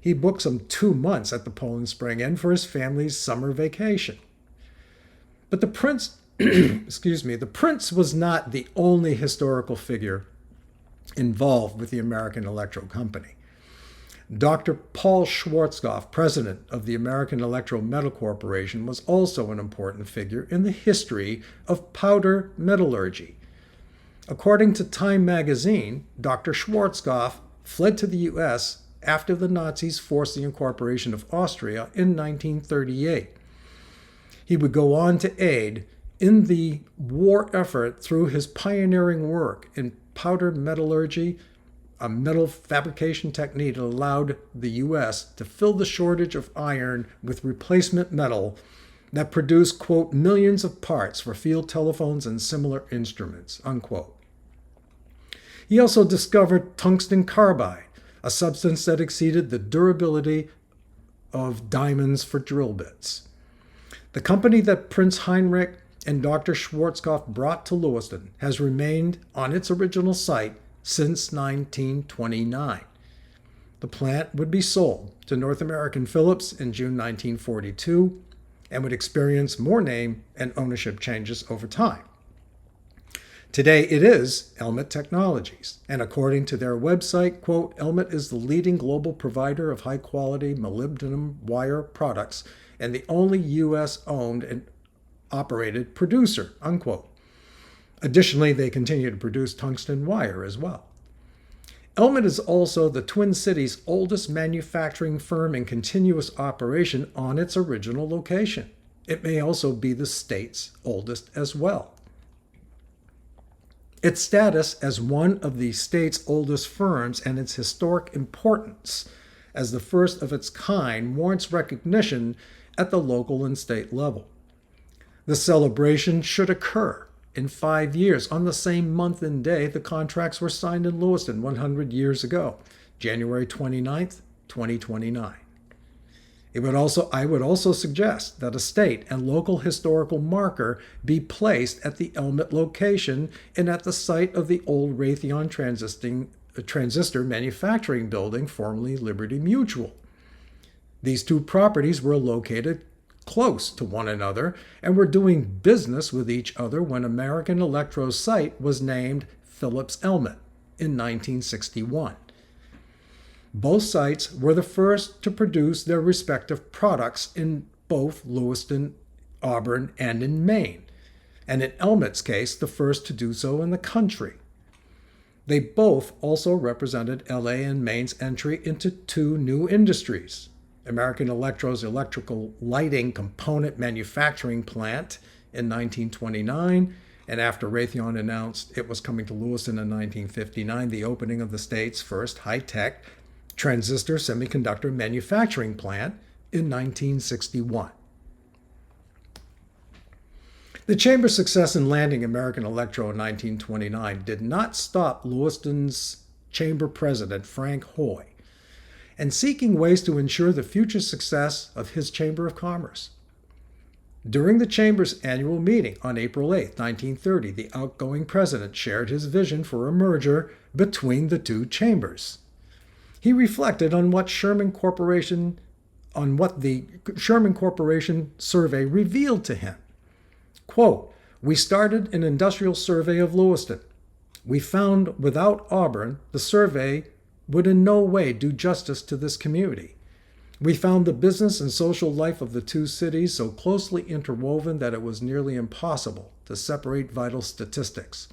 he booked some 2 months at the Poland Spring Inn for his family's summer vacation. But the prince, the prince was not the only historical figure involved with the American Electro Company. Dr. Paul Schwarzkopf, president of the American Electro-Metal Corporation, was also an important figure in the history of powder metallurgy. According to Time magazine, Dr. Schwarzkopf fled to the U.S. after the Nazis forced the incorporation of Austria in 1938. He would go on to aid in the war effort through his pioneering work in powder metallurgy, a metal fabrication technique that allowed the U.S. to fill the shortage of iron with replacement metal that produced, quote, millions of parts for field telephones and similar instruments, unquote. He also discovered tungsten carbide, a substance that exceeded the durability of diamonds for drill bits. The company that Prince Heinrich and Dr. Schwarzkopf brought to Lewiston has remained on its original site since 1929. The plant would be sold to North American Phillips in June 1942 and would experience more name and ownership changes over time. Today it is Elmet Technologies, and according to their website, quote, Elmet is the leading global provider of high-quality molybdenum wire products and the only U.S.-owned and operated producer, unquote. Additionally, they continue to produce tungsten wire as well. Elmet is also the Twin Cities' oldest manufacturing firm in continuous operation on its original location. It may also be the state's oldest as well. Its status as one of the state's oldest firms and its historic importance as the first of its kind warrants recognition at the local and state level. The celebration should occur in 5 years on the same month and day the contracts were signed in Lewiston 100 years ago, January 29th, 2029. I would also suggest that a state and local historical marker be placed at the Elmet location and at the site of the old Raytheon transistor manufacturing building, formerly Liberty Mutual. These two properties were located close to one another and were doing business with each other when American Electro's site was named Phillips Elmet in 1961. Both sites were the first to produce their respective products in both Lewiston, Auburn, and in Maine, and in Elmet's case, the first to do so in the country. They both also represented LA and Maine's entry into two new industries. American Electro's electrical lighting component manufacturing plant in 1929, and after Raytheon announced it was coming to Lewiston in 1959, the opening of the state's first high-tech transistor semiconductor manufacturing plant in 1961. The Chamber's success in landing American Electro in 1929 did not stop Lewiston's Chamber president, Frank Hoy, and seeking ways to ensure the future success of his Chamber of Commerce. During the Chamber's annual meeting on April 8, 1930, the outgoing president shared his vision for a merger between the two chambers. He reflected on what the Sherman Corporation survey revealed to him. Quote, "We started an industrial survey of Lewiston. We found without Auburn, the survey would in no way do justice to this community. We found the business and social life of the two cities so closely interwoven that it was nearly impossible to separate vital statistics.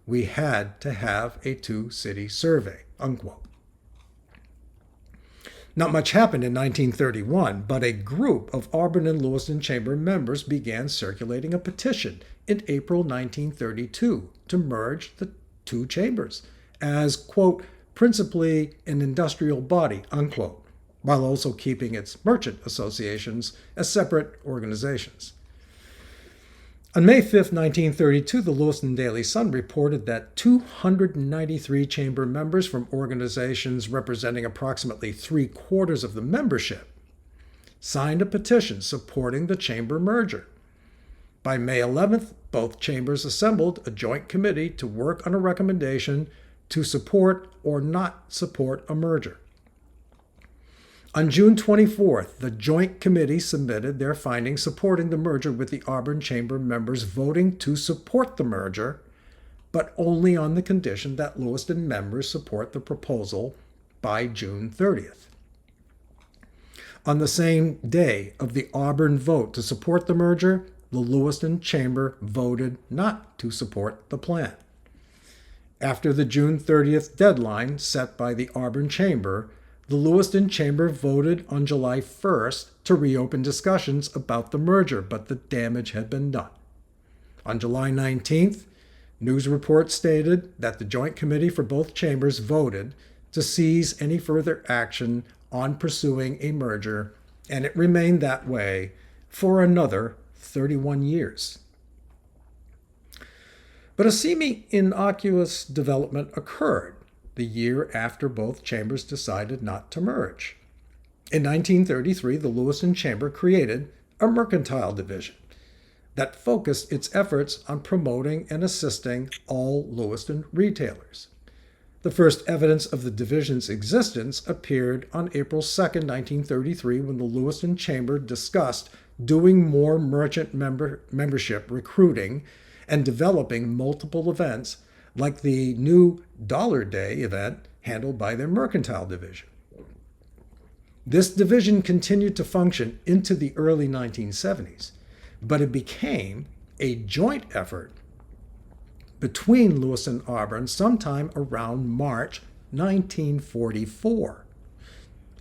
We had to have a two-city survey," unquote. Not much happened in 1931, but a group of Auburn and Lewiston Chamber members began circulating a petition in April 1932 to merge the two chambers as, quote, principally an industrial body, unquote, while also keeping its merchant associations as separate organizations. On May 5, 1932, the Lewiston Daily Sun reported that 293 chamber members from organizations representing approximately 3/4 of the membership signed a petition supporting the chamber merger. By May 11th, both chambers assembled a joint committee to work on a recommendation to support or not support a merger. On June 24th, the Joint Committee submitted their findings supporting the merger, with the Auburn Chamber members voting to support the merger, but only on the condition that Lewiston members support the proposal by June 30th. On the same day of the Auburn vote to support the merger, the Lewiston Chamber voted not to support the plan. After the June 30th deadline set by the Auburn Chamber, the Lewiston Chamber voted on July 1st to reopen discussions about the merger, but the damage had been done. On July 19th, news reports stated that the Joint Committee for both chambers voted to cease any further action on pursuing a merger, and it remained that way for another 31 years. But a seeming innocuous development occurred the year after both chambers decided not to merge. In 1933, the Lewiston Chamber created a mercantile division that focused its efforts on promoting and assisting all Lewiston retailers. The first evidence of the division's existence appeared on April 2, 1933, when the Lewiston Chamber discussed doing more merchant membership recruiting and developing multiple events like the new Dollar Day event handled by their mercantile division. This division continued to function into the early 1970s, but it became a joint effort between Lewiston-Auburn sometime around March 1944,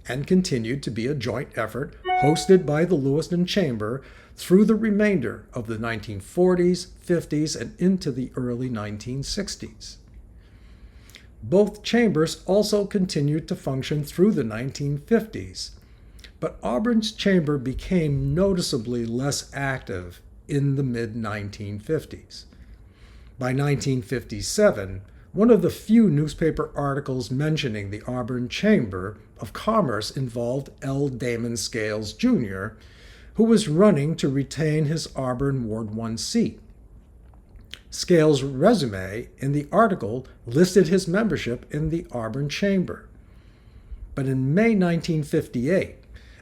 and continued to be a joint effort hosted by the Lewiston Chamber through the remainder of the 1940s, 50s, and into the early 1960s. Both chambers also continued to function through the 1950s, but Auburn's chamber became noticeably less active in the mid-1950s. By 1957, one of the few newspaper articles mentioning the Auburn Chamber of Commerce involved L. Damon Scales, Jr., who was running to retain his Auburn Ward 1 seat. Scales' resume in the article listed his membership in the Auburn Chamber. But in May 1958,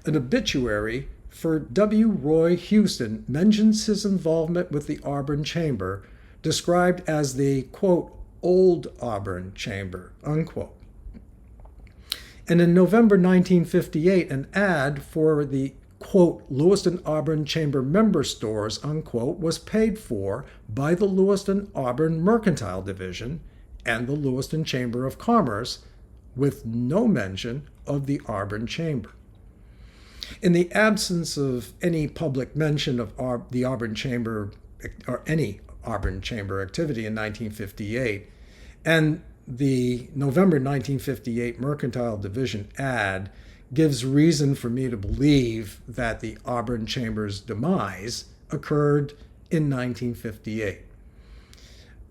an obituary for W. Roy Houston mentions his involvement with the Auburn Chamber, described as the, quote, old Auburn Chamber, unquote. And in November 1958, an ad for the, quote, Lewiston-Auburn Chamber member stores, unquote, was paid for by the Lewiston-Auburn Mercantile Division and the Lewiston Chamber of Commerce, with no mention of the Auburn Chamber. In the absence of any public mention of the Auburn Chamber or any Auburn Chamber activity in 1958, and the November 1958 Mercantile Division ad gives reason for me to believe that the Auburn Chamber's demise occurred in 1958.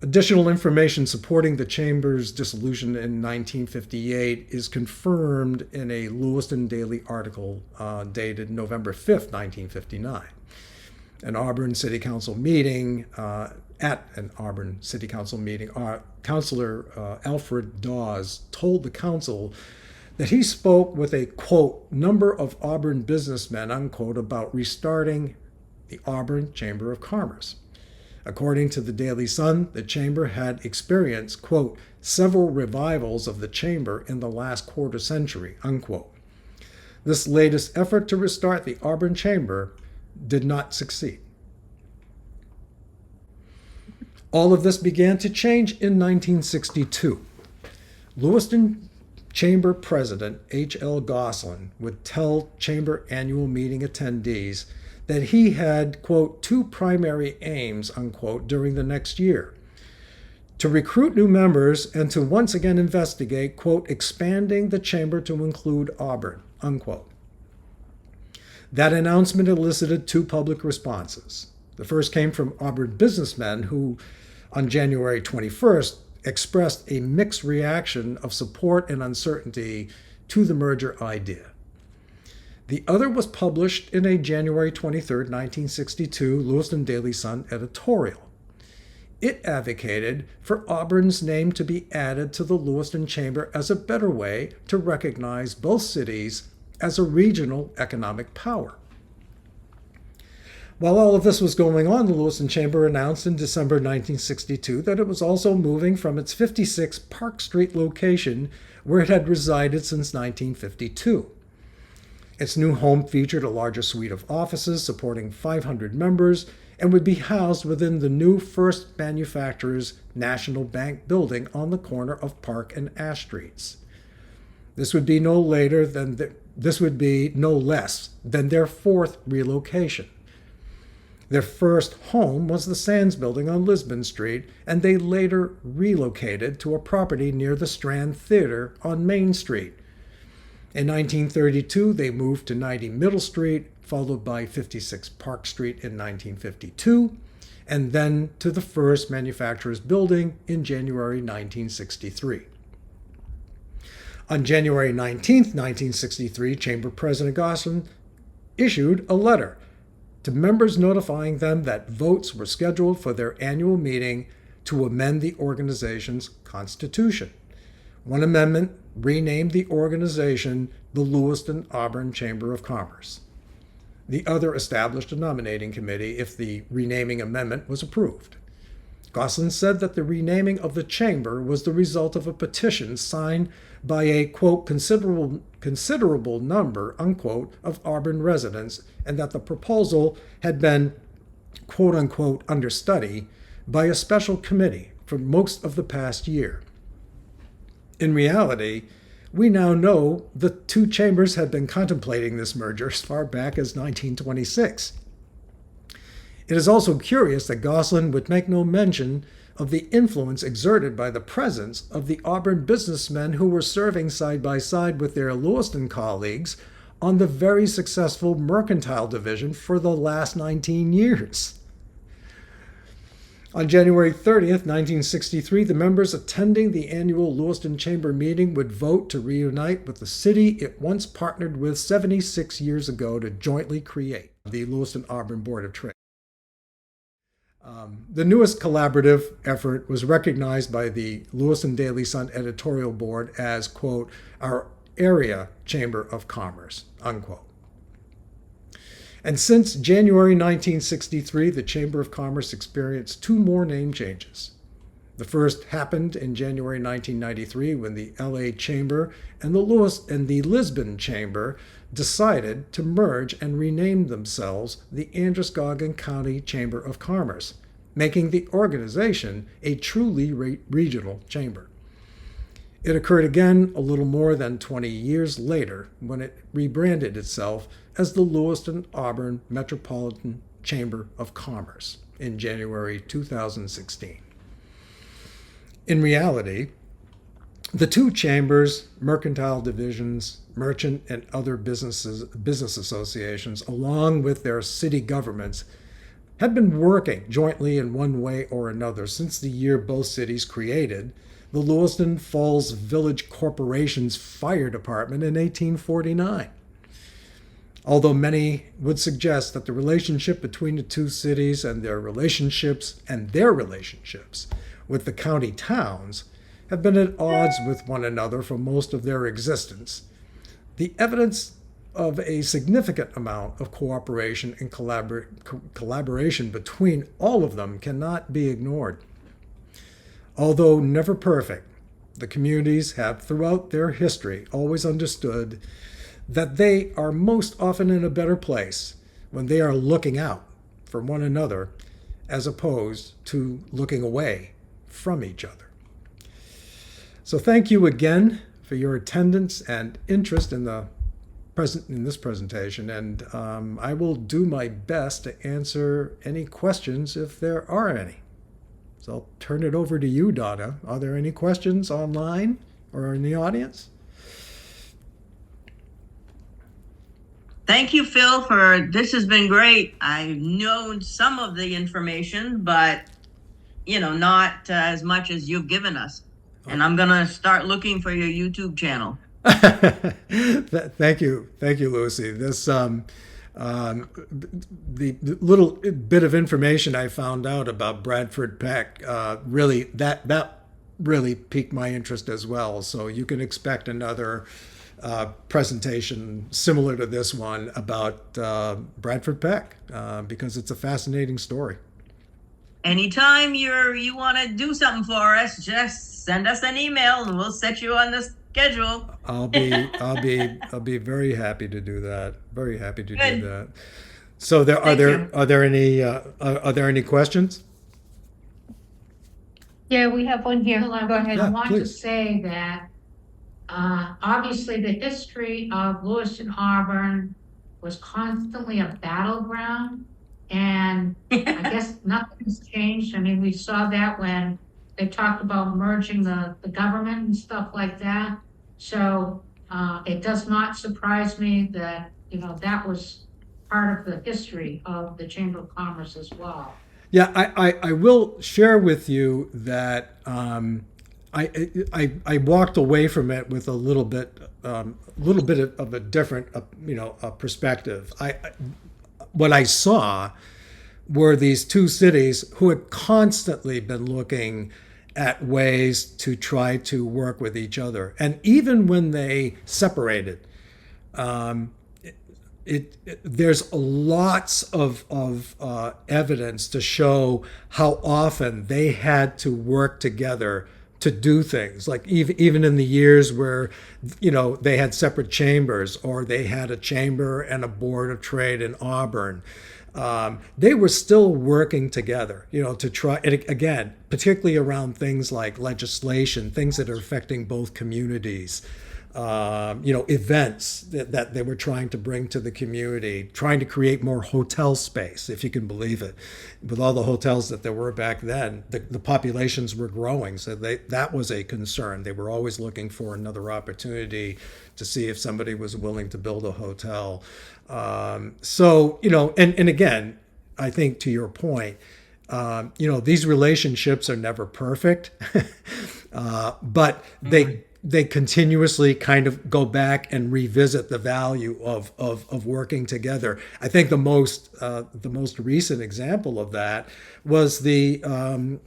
Additional information supporting the Chamber's dissolution in 1958 is confirmed in a Lewiston Daily article dated November 5th, 1959. An Auburn City Council meeting, Councilor Alfred Dawes told the council that he spoke with a, quote, number of Auburn businessmen, unquote, about restarting the Auburn Chamber of Commerce. According to the Daily Sun, the chamber had experienced, quote, several revivals of the chamber in the last quarter century, unquote. This latest effort to restart the Auburn Chamber did not succeed. All of this began to change in 1962. Lewiston Chamber President H.L. Gosselin would tell Chamber annual meeting attendees that he had, quote, two primary aims, unquote, during the next year: to recruit new members and to once again investigate, quote, expanding the chamber to include Auburn, unquote. That announcement elicited two public responses. The first came from Auburn businessmen who, on January 21st, expressed a mixed reaction of support and uncertainty to the merger idea. The other was published in a January 23, 1962 Lewiston Daily Sun editorial. It advocated for Auburn's name to be added to the Lewiston Chamber as a better way to recognize both cities as a regional economic power. While all of this was going on, the Lewiston Chamber announced in December 1962 that it was also moving from its 56 Park Street location, where it had resided since 1952. Its new home featured a larger suite of offices supporting 500 members and would be housed within the new First Manufacturers National Bank building on the corner of Park and Ash Streets. This would be no less than their fourth relocation. Their first home was the Sands building on Lisbon Street, and they later relocated to a property near the Strand Theater on Main Street. In 1932, they moved to 90 Middle Street, followed by 56 Park Street in 1952, and then to the First Manufacturers Building in January 1963. On January 19, 1963, Chamber President Gosselin issued a letter to members notifying them that votes were scheduled for their annual meeting to amend the organization's constitution. One amendment renamed the organization the Lewiston-Auburn Chamber of Commerce. The other established a nominating committee if the renaming amendment was approved. Gosselin said that the renaming of the chamber was the result of a petition signed by a, quote, considerable number, unquote, of Auburn residents, and that the proposal had been, quote unquote, under study by a special committee for most of the past year. In reality, we now know the two chambers had been contemplating this merger as far back as 1926. It is also curious that Gosselin would make no mention of the influence exerted by the presence of the Auburn businessmen who were serving side by side with their Lewiston colleagues on the very successful mercantile division for the last 19 years. On January 30th, 1963, the members attending the annual Lewiston Chamber meeting would vote to reunite with the city it once partnered with 76 years ago to jointly create the Lewiston-Auburn Board of Trade. The newest collaborative effort was recognized by the Lewiston Daily Sun editorial board as, quote, our area chamber of commerce, unquote. And since January 1963, the Chamber of Commerce experienced two more name changes. The first happened in January 1993 when the LA Chamber and the Lisbon Chamber decided to merge and rename themselves the Androscoggin County Chamber of Commerce, making the organization a truly regional chamber. It occurred again a little more than 20 years later when it rebranded itself as the Lewiston-Auburn Metropolitan Chamber of Commerce in January 2016. In reality, the two chambers, mercantile divisions, merchant and other business associations, along with their city governments, had been working jointly in one way or another since the year both cities created the Lewiston Falls Village Corporation's fire department in 1849. Although many would suggest that the relationship between the two cities and their relationships with the county towns have been at odds with one another for most of their existence, the evidence of a significant amount of cooperation and collaboration between all of them cannot be ignored. Although never perfect, the communities have throughout their history always understood that they are most often in a better place when they are looking out for one another as opposed to looking away from each other. So thank you again for your attendance and interest in this presentation, and I will do my best to answer any questions if there are any. So I'll turn it over to you, Donna. Are there any questions online or in the audience? Thank you, Phil, for this has been great. I've known some of the information, but not as much as you've given us. And I'm gonna start looking for your YouTube channel. Thank you, Lucy. This the little bit of information I found out about Bradford Peck really really piqued my interest as well. So you can expect another presentation similar to this one about Bradford Peck because it's a fascinating story. Anytime you want to do something for us, just send us an email and we'll set you on the schedule. I'll be very happy to do that. Very happy to do that. So are there any questions? Yeah, we have one here. Well, Go ahead. I want to please. say that obviously the history of Lewiston-Auburn was constantly a battleground, and I guess nothing's changed. I mean, we saw that when they talked about merging the government and stuff like that. So it does not surprise me that, that was part of the history of the Chamber of Commerce as well. Yeah, I will share with you that I walked away from it with a little bit of a different perspective. What I saw were these two cities who had constantly been looking at ways to try to work with each other, and even when they separated, there's lots of evidence to show how often they had to work together to do things, like even in the years where they had separate chambers, or they had a chamber and a board of trade in Auburn. They were still working together, to try, and again, particularly around things like legislation, things that are affecting both communities. Events that they were trying to bring to the community, trying to create more hotel space, if you can believe it. With all the hotels that there were back then, the populations were growing, so that was a concern. They were always looking for another opportunity to see if somebody was willing to build a hotel. And again, I think to your point, these relationships are never perfect, but they continuously kind of go back and revisit the value of working together. I think the most recent example of that was the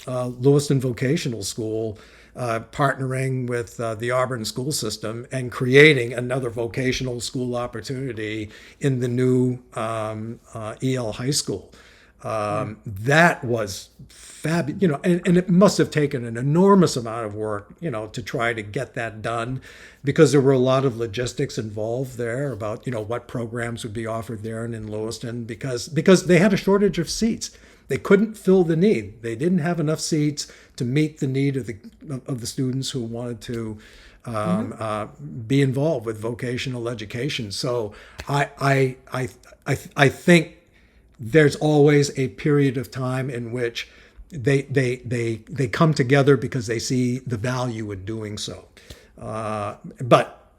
Lewiston Vocational School partnering with the Auburn school system and creating another vocational school opportunity in the new EL high school. That was fabulous, and it must have taken an enormous amount of work, to try to get that done, because there were a lot of logistics involved there about, what programs would be offered there and in Lewiston, because they had a shortage of seats. They couldn't fill the need. They didn't have enough seats to meet the need of the students who wanted to be involved with vocational education. So I think there's always a period of time in which they come together because they see the value in doing so. But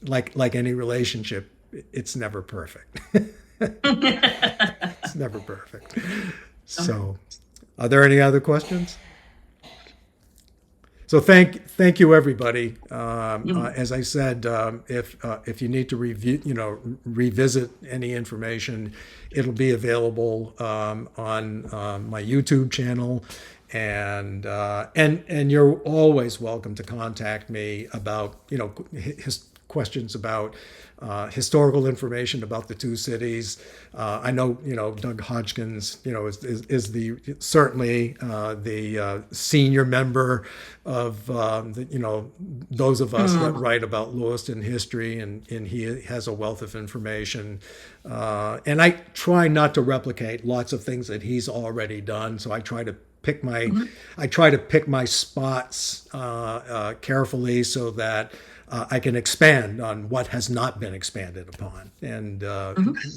like any relationship, it's never perfect. It's never perfect. So, are there any other questions? So thank you, everybody. As I said, if you need to revisit any information, it'll be available on my YouTube channel, and you're always welcome to contact me about questions about historical information about the two cities. I know Doug Hodgkins is certainly the senior member of those of us that write about Lewiston history, and he has a wealth of information. And I try not to replicate lots of things that he's already done, so I try to pick my spots carefully so that I can expand on what has not been expanded upon, and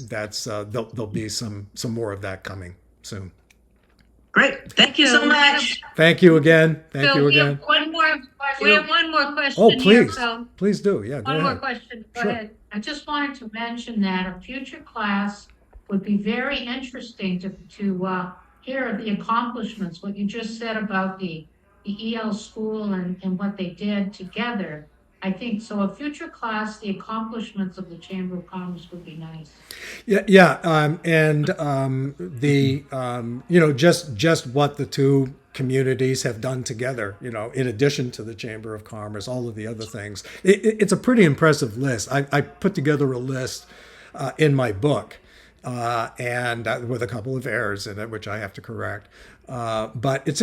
that's there'll be some more of that coming soon. Great. Thank you so So, much. Thank you again. Thank Phil, you we have again. one more, we have one more question Oh, here, please, Phil. please do. Yeah, go One more ahead. question, go Sure. ahead. I just wanted to mention that a future class would be very interesting to hear the accomplishments, what you just said about the EL school and what they did together. I think so. A future class, the accomplishments of the Chamber of Commerce would be nice. Yeah, yeah, and the just what the two communities have done together. In addition to the Chamber of Commerce, all of the other things. It's a pretty impressive list. I put together a list in my book, and with a couple of errors in it, which I have to correct. But it's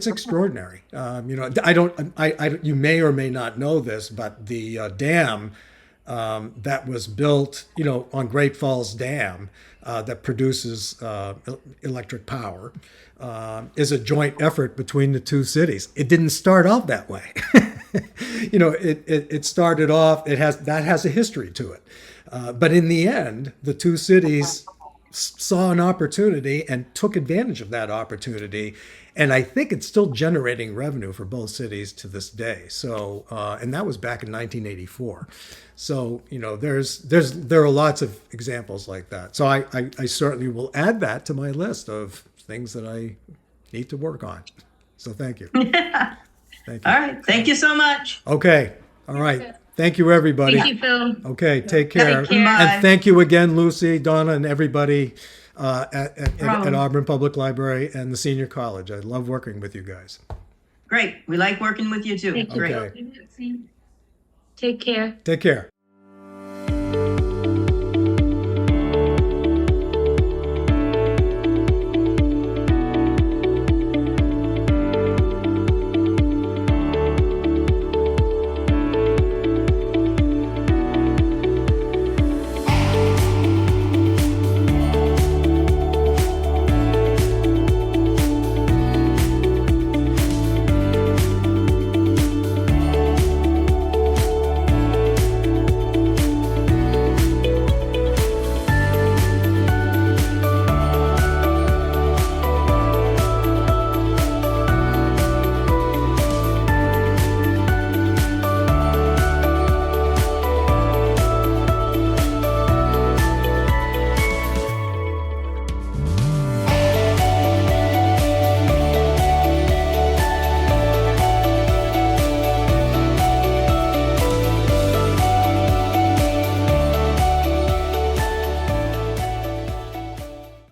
extraordinary. You may or may not know this, but the dam that was built, on Great Falls Dam, that produces electric power, is a joint effort between the two cities. It didn't start off that way. It started off. That has a history to it, but in the end, the two cities saw an opportunity and took advantage of that opportunity. And I think it's still generating revenue for both cities to this day. So, and that was back in 1984. So, there are lots of examples like that. So I certainly will add that to my list of things that I need to work on. So thank you. Thank you. All right. Thank you so much. Okay. All right. Thank you, everybody. Thank you, Phil. Okay. Take care. Take care. Bye. And thank you again, Lucy, Donna, and everybody at Auburn Public Library and the Senior College. I love working with you guys. Great. We like working with you too. Thank you. Great. Okay. Take care. Take care.